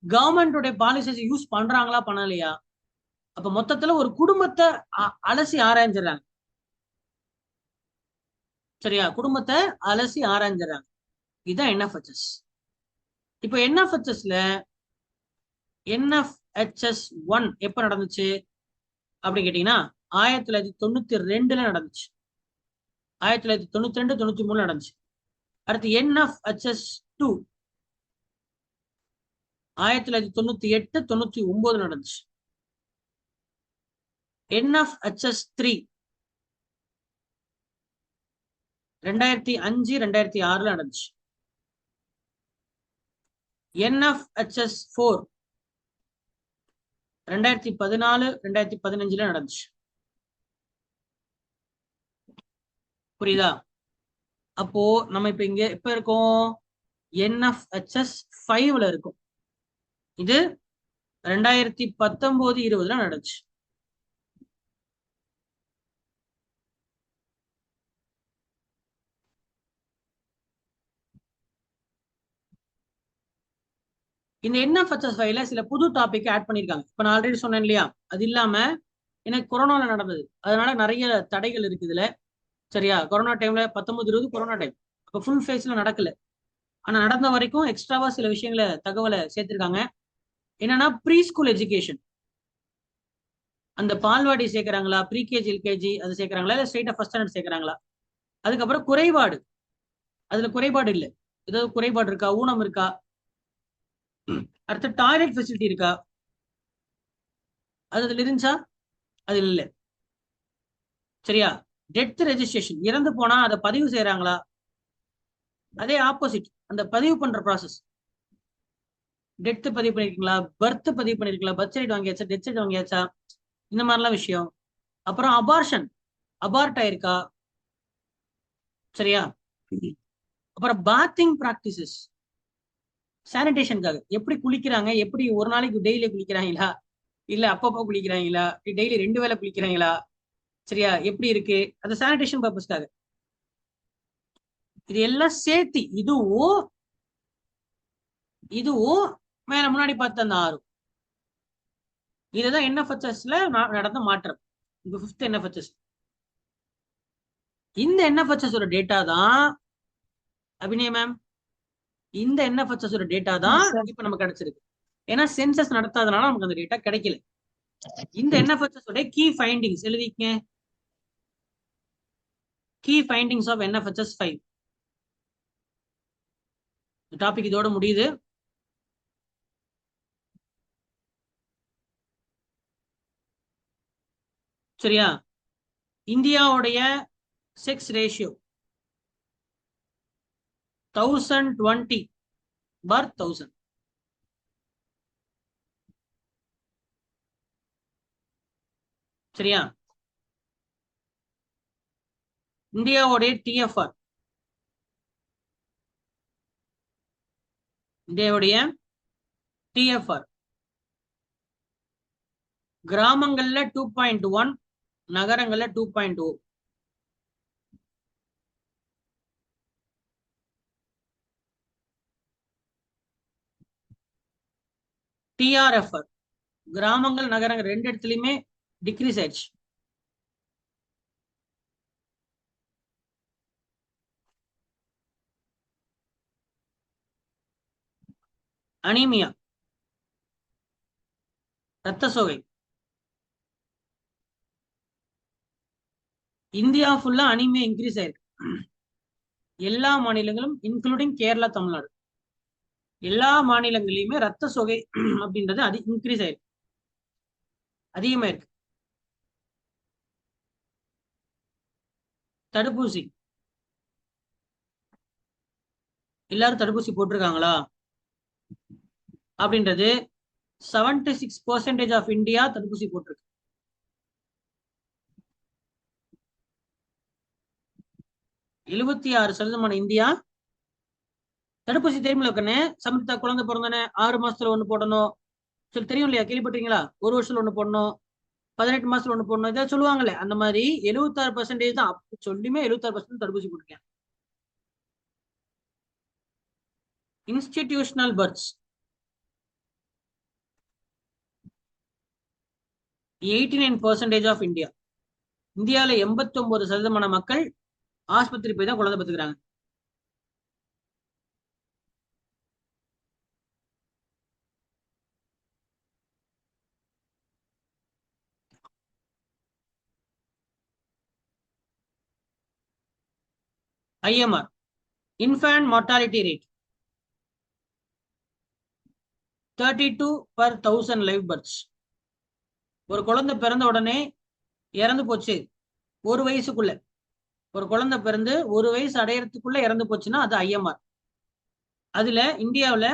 கவர்மெண்டோட பாலிசிஸ் யூஸ் பண்றாங்களா பண்ணலையா? அப்ப மொத்தத்துல ஒரு குடும்பத்தை அலசி ஆராய்ஞ்சிடறாங்க. சரியா? குடும்பத்தை அலசி ஆராய்ஞ்சிடறாங்க. இதுதான் என்எஃப்ஹெச்எஸ். இப்போ என்எஃப்ஹெச்எஸ்ல என்எஃப்ஹெச்எஸ் 1 எப்ப நடந்துச்சு அப்படி கேட்டீங்கன்னா 1992 நடந்துச்சு. 1992, 93 நடந்துச்சு. அடுத்து என்எஃப்ஹெச்எஸ் 2 1998, 99 நடந்துச்சு. என்எஃப்ஹெச்எஸ் 3 2005, 2006 நடந்துச்சு. என்எஃப்ஹெச்எஸ் 4 2014, 2015 நடந்துச்சு. புரியுதா? அப்போ நம்ம இப்ப இருக்கோம் என்எஃப்ஹெச்எஸ் 5ல இருக்கும். இது 2019, 20 நடந்துச்சு. இந்த என்எஃப்ஹெச்எஸ் 5ல சில புது டாபிக் ஆட் பண்ணிருக்காங்க. இப்ப நான் ஆல்ரெடி சொன்னேன் இல்லையா? அது இல்லாம எனக்கு கொரோனால நடந்தது, அதனால நிறைய தடைகள் இருக்கு இதுல. சரியா? கொரோனா டைம்ல 19, 20 கொரோனா டைம், அப்ப ஃபுல் ஃபேஸ்ல நடக்கல. ஆனா நடந்த வரைக்கும் எக்ஸ்ட்ராவா சில விஷயங்களை தகவலை சேர்த்திருக்காங்க. என்னன்னா ப்ரீ ஸ்கூல் எஜுகேஷன், அந்த பால்வாடி சேர்க்கறாங்களா, ப்ரீகேஜி எல்கேஜி அது சேர்க்கறாங்களா, இல்ல ஸ்ட்ரெயிட்டா ஃபர்ஸ்ட் ஸ்டாண்டர்ட் சேர்க்கறாங்களா. அதுக்கப்புறம் குறைபாடு, அதுல குறைபாடு இல்லை, ஏதாவது குறைபாடு இருக்கா, ஊனம் இருக்கா, அடுத்து டாய்லெட் ஃபெசிலிட்டி இருக்கா, அது அதுல இருந்துச்சா, அது இல்லை. சரியா? டெத் ரெஜிஸ்ட்ரேஷன், இறந்து போனா அதை பதிவு செய்யறாங்களா. அதே ஆப்போசிட், அந்த பதிவு பண்ற ப்ராசஸ், டெத் பதிவு பண்ணிருக்கீங்களா, பர்த் பதிவு பண்ணிருக்கீங்களா, பர்த் சர்டிஃபிகேட் வாங்கியாச்சா, டெத் சர்டிஃபிகேட் வாங்கியாச்சா, இந்த மாதிரிலாம் விஷயம். அப்புறம் அபார்ஷன், அபார்ட் ஆயிருக்கா. சரியா? அப்புறம் பாத்திங் பிராக்டிசஸ், சானிடேஷனுக்காக எப்படி குளிக்கிறாங்க, எப்படி ஒரு நாளைக்கு டெய்லி குளிக்கிறாங்களா, இல்ல அப்பப்போ குளிக்கிறாங்களா, டெய்லி 2 வேளை குளிக்கிறாங்களா. சரியா? எப்படி இருக்கு, அது சானிடேஷன் பர்பஸ்க்காக. இது எல்லாம் சேர்த்து இதுவும் இதுவும் மேல முன்னாடி பார்த்த அந்த 6, இதுதான் என்எஃப்ஹெச்எஸ்ல நடந்த மாற்றம். இந்த 5th என்எஃப்ஹெச்எஸ். இந்த என்எஃப்ஹெச்எஸ் ஓட டேட்டா தான் அபிநய மேம், இந்த என்எஃப்ஹெச்எஸ் ஓட டேட்டா தான் Yes, sir. இப்ப நமக்கு கிடைச்சிருக்கு. ஏன்னா சென்சஸ் நடத்தாதனால நமக்கு அந்த டேட்டா கிடைக்கல. இந்த என்எஃப்ஹெச்எஸ் ஓட கீ ஃபைண்டிங்ஸ் எழுதிக்கங்க. Key findings of NFHS 5. Topic இதோட முடியுது. சரியா? இந்தியாவுடைய செக்ஸ் ரேஷியோ 1020/1000. சரியா? இந்தியாவுடைய டிஎஃப்ஆர், இந்தியாவுடைய டிஎஃப்ஆர் கிராமங்கள்ல 2.1, நகரங்கள்ல 2.0. டிஆர்எஃப்ஆர் கிராமங்கள் நகரங்கள் 2 இடத்துலயுமே டிக்ரீஸ் ஆயிடுச்சு. அனீமியா, ரத்த சோகை, இந்தியா ஃபுல்லா அனீமியா இன்க்ரீஸ் ஆயிருக்கு. எல்லா மாநிலங்களும் இன்க்ளூடிங் கேரளா, தமிழ்நாடு, எல்லா மாநிலங்களிலுமே ரத்த சோகை அப்படின்றது அது இன்க்ரீஸ் ஆயிருக்கு, அதிகமா இருக்கு. தடுப்பூசி, எல்லாரும் தடுப்பூசி போட்டிருக்காங்களா அப்படின்றது 76% ஆஃப் இந்தியா தடுப்பூசி போட்டிருக்கு. 76% இந்தியா தடுப்பூசி தெரியுமில்ல கண்ணு. சமர்த்தா குழந்தை பிறந்தானே 6 மாசத்துல ஒண்ணு போடணும் சொல்லி தெரியும் இல்லையா, கேள்விப்பட்டீங்களா? 1 வருஷத்துல ஒண்ணு போடணும், 18 மாசத்துல ஒண்ணு போடணும், இதை சொல்லுவாங்கல்ல. அந்த மாதிரி 76% தான், அப்படி சொல்லியுமே 76% தடுப்பூசி போட்டிருக்கேன். Institutional births 89% of India. இந்தியாவில 89% மக்கள் ஆஸ்பத்திரி போய் தான் குழந்தை பெற்றுக்கிறாங்க. IMR, infant mortality rate 32/1000 live births. ஒரு குழந்தை பிறந்த உடனே இறந்து போச்சு, 1 வயசுக்குள்ள ஒரு குழந்தை பிறந்து 1 வயசு அடையறதுக்குள்ள இறந்து போச்சுன்னா அது IMR. அதுல இந்தியாவுல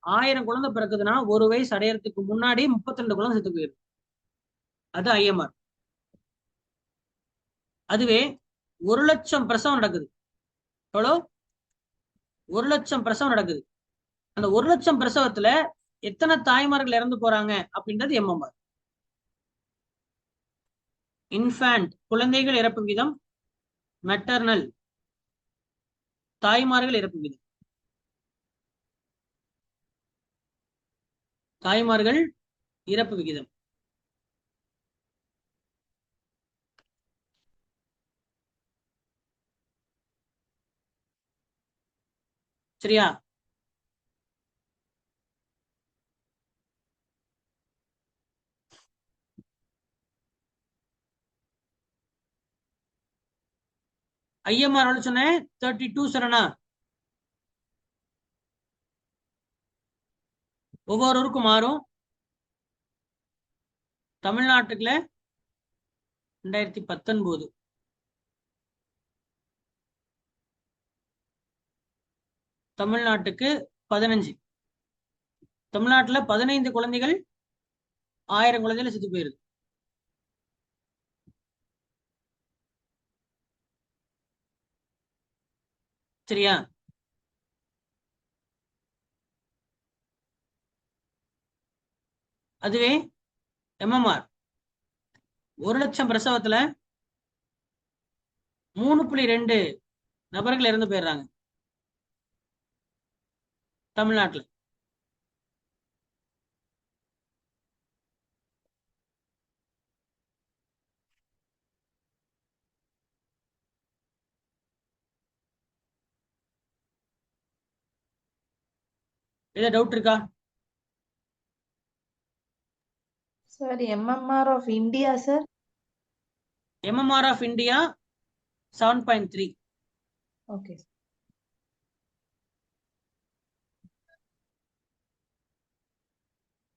1000 குழந்தை பிறக்குதுன்னா 1 வயசு அடையறதுக்கு முன்னாடி 32 குழந்தை செத்து போயிருக்கு, அது IMR. அதுவே 1 லட்சம் பிரசவம் நடக்குது, எவ்வளோ? 1 லட்சம் பிரசவம் நடக்குது. அந்த 1 லட்சம் பிரசவத்துல எத்தனை தாய்மார்கள் இறந்து போறாங்க அப்படின்றது MMR. இன்ஃபேண்ட் குழந்தைகள் இறப்பு விகிதம், மெட்டர்னல் தாய்மார்கள் இறப்பு விகிதம், தாய்மார்கள் இறப்பு விகிதம். சரியா? ஐஎம்ஆர் எவ்வளவு சொன்னேன்? 32 சொன்னா ஒவ்வொருவருக்கும் மாறும். தமிழ்நாட்டுக்குள்ள 2019 தமிழ்நாட்டுக்கு 15. தமிழ்நாட்டுல 15 குழந்தைகள் 1000 குழந்தைகள் செத்து போயிருது. சரியா? அதுவே எம்எம்ஆர் 1,00,000 பிரசவத்துல 3.2 நபர்கள் இறந்து போயிடுறாங்க தமிழ்நாட்டுல. ஏதாவது டவுட் இருக்கா? Sir MMR of India sir. MMR of India 7.3. Okay.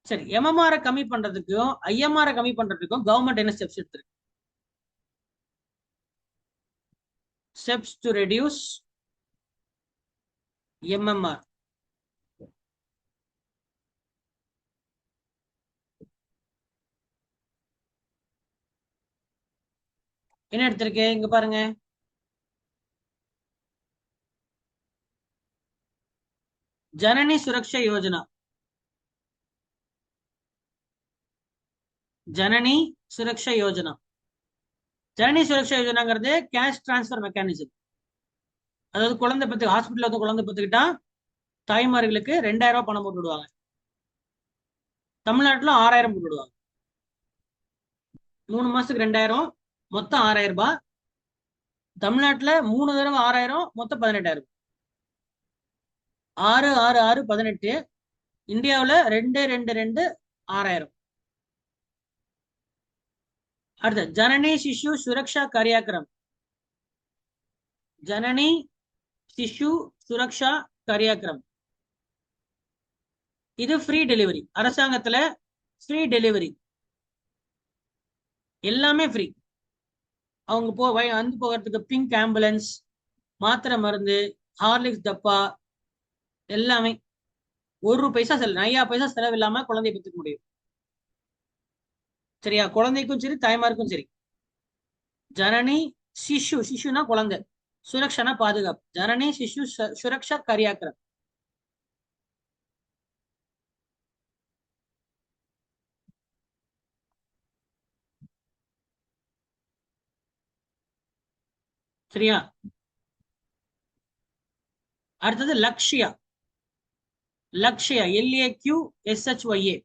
சரி, எம்எம்ஆர் கம்மி பண்றதுக்கும் ஐஎம்ஆர் கம்மி பண்றதுக்கும் கவர்மெண்ட் என்ன ஸ்டெப்ஸ் எடுத்திருக்கு? Steps to reduce MMR. என்ன எடுத்திருக்கு இங்க பாருங்க. ஜனனி சுரக்ஷா யோஜனா. ஜனனி சுரக்ஷா யோஜனா. ஜனனி சுரக்ஷா யோஜனாங்கிறது கேஷ் டிரான்ஸ்பர் மெக்கானிசம். அதாவது குழந்தை பத்து ஹாஸ்பிட்டல் வந்து குழந்தை பத்துக்கிட்டா தாய்மார்களுக்கு 2000 ரூபாய் பணம் போட்டு விடுவாங்க. தமிழ்நாட்டுல 6000 போட்டு விடுவாங்க. 3 மாசத்துக்கு 2000, மொத்தம் 6000 ரூபாய். தமிழ்நாட்டுல 3 தடவை 6000, மொத்தம் 18,000. 6, 6, 6, 18. இந்தியாவில் 2, 2, 2, 6000. அடுத்த ஜனனி சிசு சுரக்ஷா காரியாக்கிரம். ஜனனி சிசு சுரக்ஷா காரியாக்கிரம். இது ஃப்ரீ டெலிவரி. அரசாங்கத்துல ஃப்ரீ டெலிவரி எல்லாமே ஃப்ரீ. அவங்க வந்து போகிறதுக்கு பிங்க் ஆம்புலன்ஸ், மாத்திரை மருந்து, ஹார்லிக்ஸ் டப்பா எல்லாமே 1 பைசா செலவு, 5 பைசா செலவு இல்லாம குழந்தைய பெற்றுக்க முடியும். சரியா? குழந்தைக்கும் சரி தாய்மாருக்கும் சரி. ஜனனி சிசு, சிசுனா குழந்தை, சுரக்ஷானா பாதுகாப்பு. ஜனனி சிசு சுரக்ஷா காரியாக்கிரம். சரியா? அடுத்தது லக்ஷ்யா. லக்ஷ்யா LAQSHYA.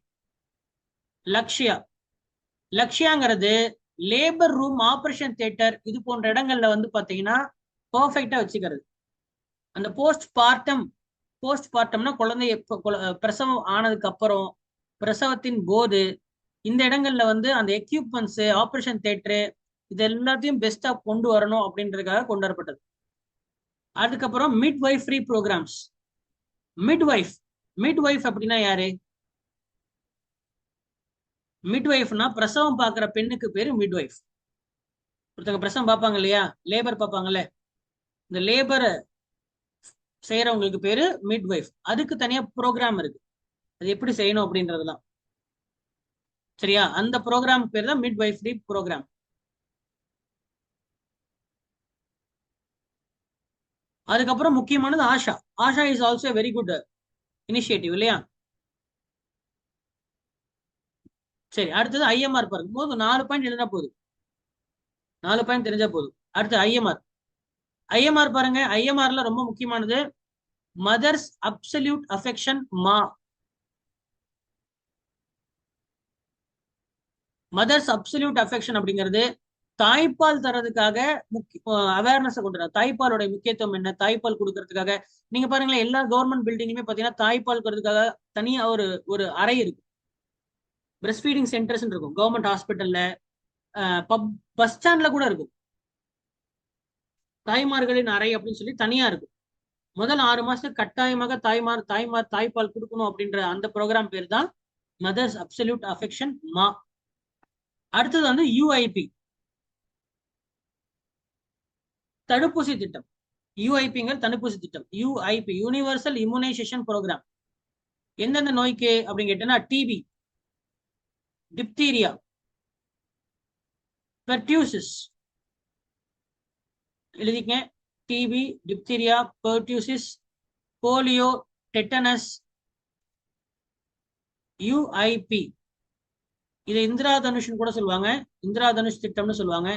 லக்ஷ்யா. லக்ஷ்யாங்கிறது லேபர் ரூம், ஆபரேஷன் தியேட்டர் இது போன்ற இடங்கள்ல வந்து பாத்தீங்கன்னா பர்ஃபெக்டா வச்சுக்கிறது. அந்த போஸ்ட் பார்ட்டம்னா குழந்தை பிரசவம் ஆனதுக்கு அப்புறம், பிரசவத்தின் போது இந்த இடங்கள்ல வந்து அந்த எக்யூப்மெண்ட்ஸ், ஆபரேஷன் தியேட்டரு இது எல்லாத்தையும் பெஸ்டா கொண்டு வரணும் அப்படின்றதுக்காக கொண்டு வரப்பட்டது. அதுக்கப்புறம் midwife free programs. Midwife அப்படின்னா யாரு? மிட்வைஃப்னா பிரசவம் பார்க்குற பெண்ணுக்கு பேரு மிட்வைஃப். ஒருத்தவங்க பிரசவம் பார்ப்பாங்க இல்லையா, லேபர் பார்ப்பாங்கல்ல, இந்த லேபர் செய்யறவங்களுக்கு பேரு மிட்வைஃப். அதுக்கு தனியா ப்ரோக்ராம் இருக்கு, அது எப்படி செய்யணும் அப்படின்றதுலாம். சரியா? அந்த ப்ரோக்ராம் பேர் தான் மிட்வைஃப் ஃப்ரீ ப்ரோக்ராம். அதுக்கப்புறம் முக்கியமானது ASHA. ASHA is also very good initiative இல்லையா? சரி, அடுத்தது ஐஎம்ஆர் பாருங்க. போதும், 4 பாயிண்ட் எழுதினா போதும், 4 பாயிண்ட் தெரிஞ்சா போதும். அடுத்து ஐஎம்ஆர் பாருங்க. ஐஎம்ஆர்ல ரொம்ப முக்கியமானது mothers absolute affection. Mothers absolute affection அப்படிங்கிறது தாய்ப்பால் தரதுக்காக அவேர்னஸ் கொண்டு வர. தாய்ப்பாலோட முக்கியத்துவம் என்ன, தாய்ப்பால் கொடுக்கறதுக்காக நீங்க பாருங்களேன், எல்லா கவர்மெண்ட் பில்டிங்குமே பாத்தீங்கன்னா தாய்ப்பால் கொடுக்கறதுக்காக தனியா ஒரு அறை இருக்கு. பிரஸ்ட் ஃபீடிங் சென்டர்ஸ் இருக்கும் கவர்மெண்ட் ஹாஸ்பிட்டல்ல, பஸ் ஸ்டாண்ட்ல கூட இருக்கும். தாய்மார்களின் அறை அப்படின்னு சொல்லி தனியா இருக்கும். முதல் 6 மாசத்துக்கு கட்டாயமாக தாய்ப்பால் கொடுக்கணும் அப்படின்ற அந்த ப்ரோக்ராம் பேர் தான் மதர்ஸ் அப்சல்யூட் அஃபெக்ஷன் மா. அடுத்தது வந்து யூஐபி தடுப்பூசி திட்டம். யூஐபிங்கிற தடுப்பூசி திட்டம். UIP universal immunisation programme. எந்தெந்த நோய்க்கு அப்படின்னு கேட்டீங்கன்னா டிபி, டிப்தீரியா, பெர்டியூசிஸ் எழுதிக்க. TB, diphtheria, pertussis, polio, tetanus, UIP. இதை இந்திரா தனுஷ்னு கூட சொல்லுவாங்க. இந்திரா தனுஷ் திட்டம்னு சொல்லுவாங்க.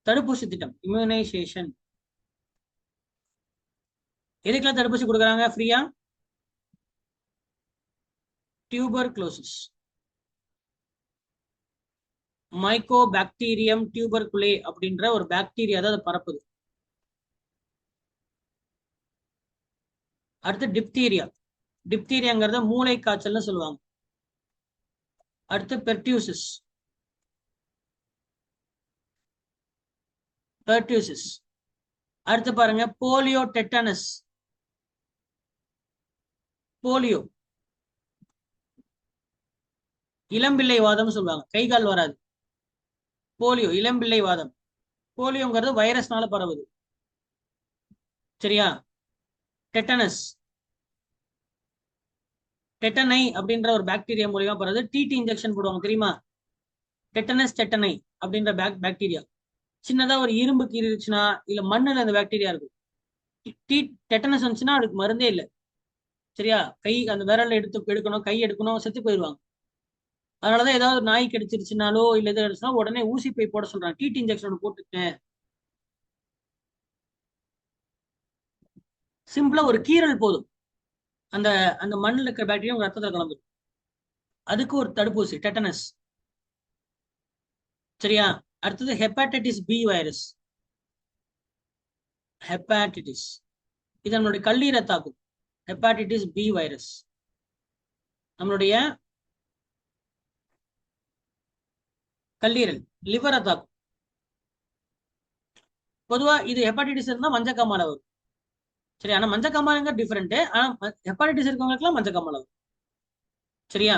தடுப்பூசி திட்டம் இம்யூனைசேஷன். எதுக்கெல்லாம் தடுப்பூசி கொடுக்குறாங்க ஃப்ரீயா? டியூபர்குலோசிஸ், மைக்கோபாக்டீரியம் டியூபர்குலே அப்படின்ற ஒரு பாக்டீரியா தான் அதை பரப்புது. அடுத்து டிப்தீரியா. டிப்தீரியாங்கிறத மூளை காய்ச்சல்னு சொல்லுவாங்க. அடுத்து பெர்டியூசிஸ். பெர்டியூசிஸ். அடுத்து பாருங்க போலியோ, டெட்டனஸ். போலியோ இளம்பிள்ளை வாதம் சொல்லுவாங்க. கை கால் வராது. போலியோ இளம்பிள்ளை வாதம். போலியோங்கிறது வைரஸ்னால பரவுது. சரியா? டெட்டனஸ், டெட்டனை அப்படின்ற ஒரு பாக்டீரியா மூலியமா பரவுது. டிடி இன்ஜெக்ஷன் போடுவாங்க தெரியுமா? டெட்டனஸ் டெட்டனை அப்படின்ற பாக்டீரியா. சின்னதா ஒரு இரும்பு கீறிச்சுன்னா இல்ல மண்ணுல அந்த பாக்டீரியா இருக்கும். டெட்டனஸ் வந்துச்சுன்னா அதுக்கு மருந்தே இல்லை. சரியா? கை அந்த விரல்ல எடுக்கணும், கை எடுக்கணும், செத்து போயிடுவாங்க. அதனாலதான் ஏதாவது நாய் கடிச்சிருச்சுனாலோ இல்ல எது அடிச்சுனா உடனே ஊசி போய் போட சொல்றாங்க. டிடி இன்ஜெக்ஷன் போட்டுட்டேன். சிம்பிளா ஒரு கீறல் போதும், அந்த அந்த மண்ணில் இருக்கிற பாக்டீரியா உங்க ரத்தத்தில் கலந்துடும். அதுக்கு ஒரு தடுப்பூசி டெட்டனஸ். சரியா? அடுத்தது ஹெப்பாடைட்டிஸ் பி வைரஸ். ஹெப்பாடைட்டிஸ் இது நம்மளுடைய கல்லீரை தாக்கும். ஹெப்பாடைட்டிஸ் பி வைரஸ் நம்மளுடைய கல்லீரல், லிவரை தாக்கும். பொதுவா இது ஹெப்பாடைட்டிஸ் இருந்தா மஞ்சக்காமால வரும். சரி, ஆனா மஞ்சக்காமாலங்க டிஃபரெண்ட். ஆனா ஹெப்பாடைட்டிஸ் இருக்கவங்களுக்குலாம் மஞ்சக்காமால வரும். சரியா?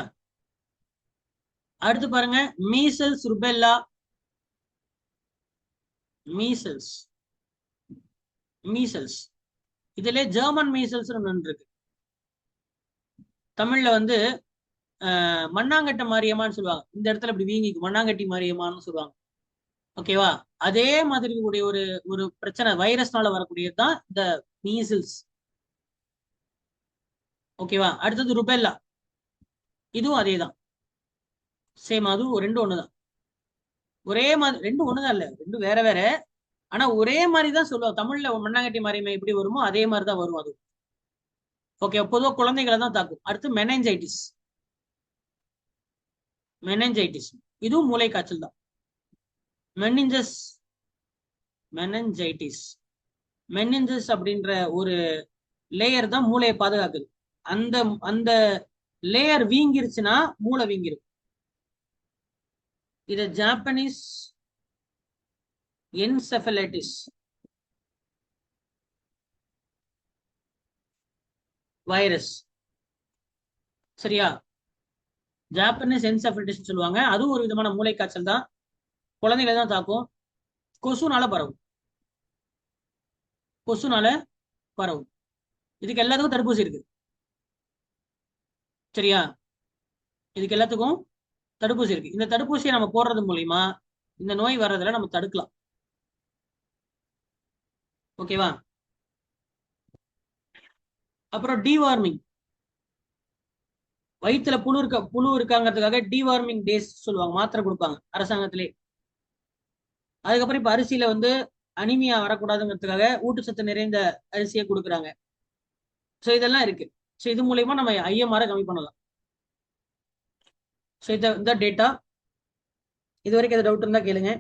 அடுத்து பாருங்க மீசல்ஸ், ருபெல்லா. மீசல்ஸ், மீசல்ஸ் இதுல ஜெர்மன் மீசல்ஸ் ஒன்று இருக்கு. தமிழ்ல வந்து மண்ணாங்கட்ட மாரியம்மான்னு சொல்லுவாங்க. இந்த இடத்துல இப்படி வீங்கிக்கு மண்ணாங்கட்டி மாரியம்மான்னு சொல்லுவாங்க. ஓகேவா? அதே மாதிரி கூடிய ஒரு ஒரு பிரச்சனை வைரஸ்னால வரக்கூடியதுதான் இந்த மீசல்ஸ். ஓகேவா? அடுத்தது ருபெல்லா. இதுவும் அதே தான், சேம். அதுவும் ரெண்டும் ஒண்ணுதான். ஒரே மாதிரி, ரெண்டும் ஒண்ணுதான் இல்ல, ரெண்டும் வேற வேற. ஆனா ஒரே மாதிரி தான் சொல்லுவாங்க. தமிழ்ல மண்ணாங்கட்டி மாரியம்மா எப்படி வருமோ அதே மாதிரி தான் வரும் அது. ஓகே, பொதுவாக குழந்தைகளை தான் தாக்கும். அடுத்து மெனஞ்சைட்டிஸ். மெனஞ்சைட்டிஸ் இதுவும் மூளை காய்ச்சல் தான். Meninges, meningitis. மெனிஞ்சஸ் அப்படின்ற ஒரு லேயர் தான் மூளையை பாதுகாக்குது. அந்த அந்த லேயர் வீங்கிருச்சுன்னா மூளை வீங்கிரும். இது ஜாப்பனீஸ் என்செஃபலைட்டிஸ் வைரஸ். சரியா? ஜாப்பனீஸ் என்செஃபலைட்டிஸ் சொல்லுவாங்க. அதுவும் ஒரு விதமான மூளை காய்ச்சல் தான். குழந்தைகளை தான் தாக்கும். கொசுனால பரவும். கொசுனால பரவும். இதுக்கு எல்லாத்துக்கும் தடுப்பூசி இருக்கு. சரியா? இதுக்கு எல்லாத்துக்கும் தடுப்பூசி இருக்கு. இந்த தடுப்பூசியை நம்ம போடுறது மூலியமா இந்த நோய் வர்றதுல நம்ம தடுக்கலாம். ஓகேவா? அப்புறம் டிவார்மிங். வயிற்றுல புழு இருக்காங்கிறதுக்காக டிவார்மிங் டேஸ் சொல்லுவாங்க, மாத்திரை கொடுப்பாங்க அரசாங்கத்திலே. அதுக்கப்புறம் இப்ப அரிசியில வந்து அனிமியா வரக்கூடாதுங்கிறதுக்காக ஊட்டச்சத்து நிறைந்த அரிசியை கொடுக்குறாங்க. ஸோ இதெல்லாம் இருக்கு. ஸோ இது மூலயமா நம்ம ஐஎம்ஆரை கம்மி பண்ணலாம். ஸோ இந்த டேட்டா இது வரைக்கும் எதாவது டவுட் இருந்தா கேளுங்க.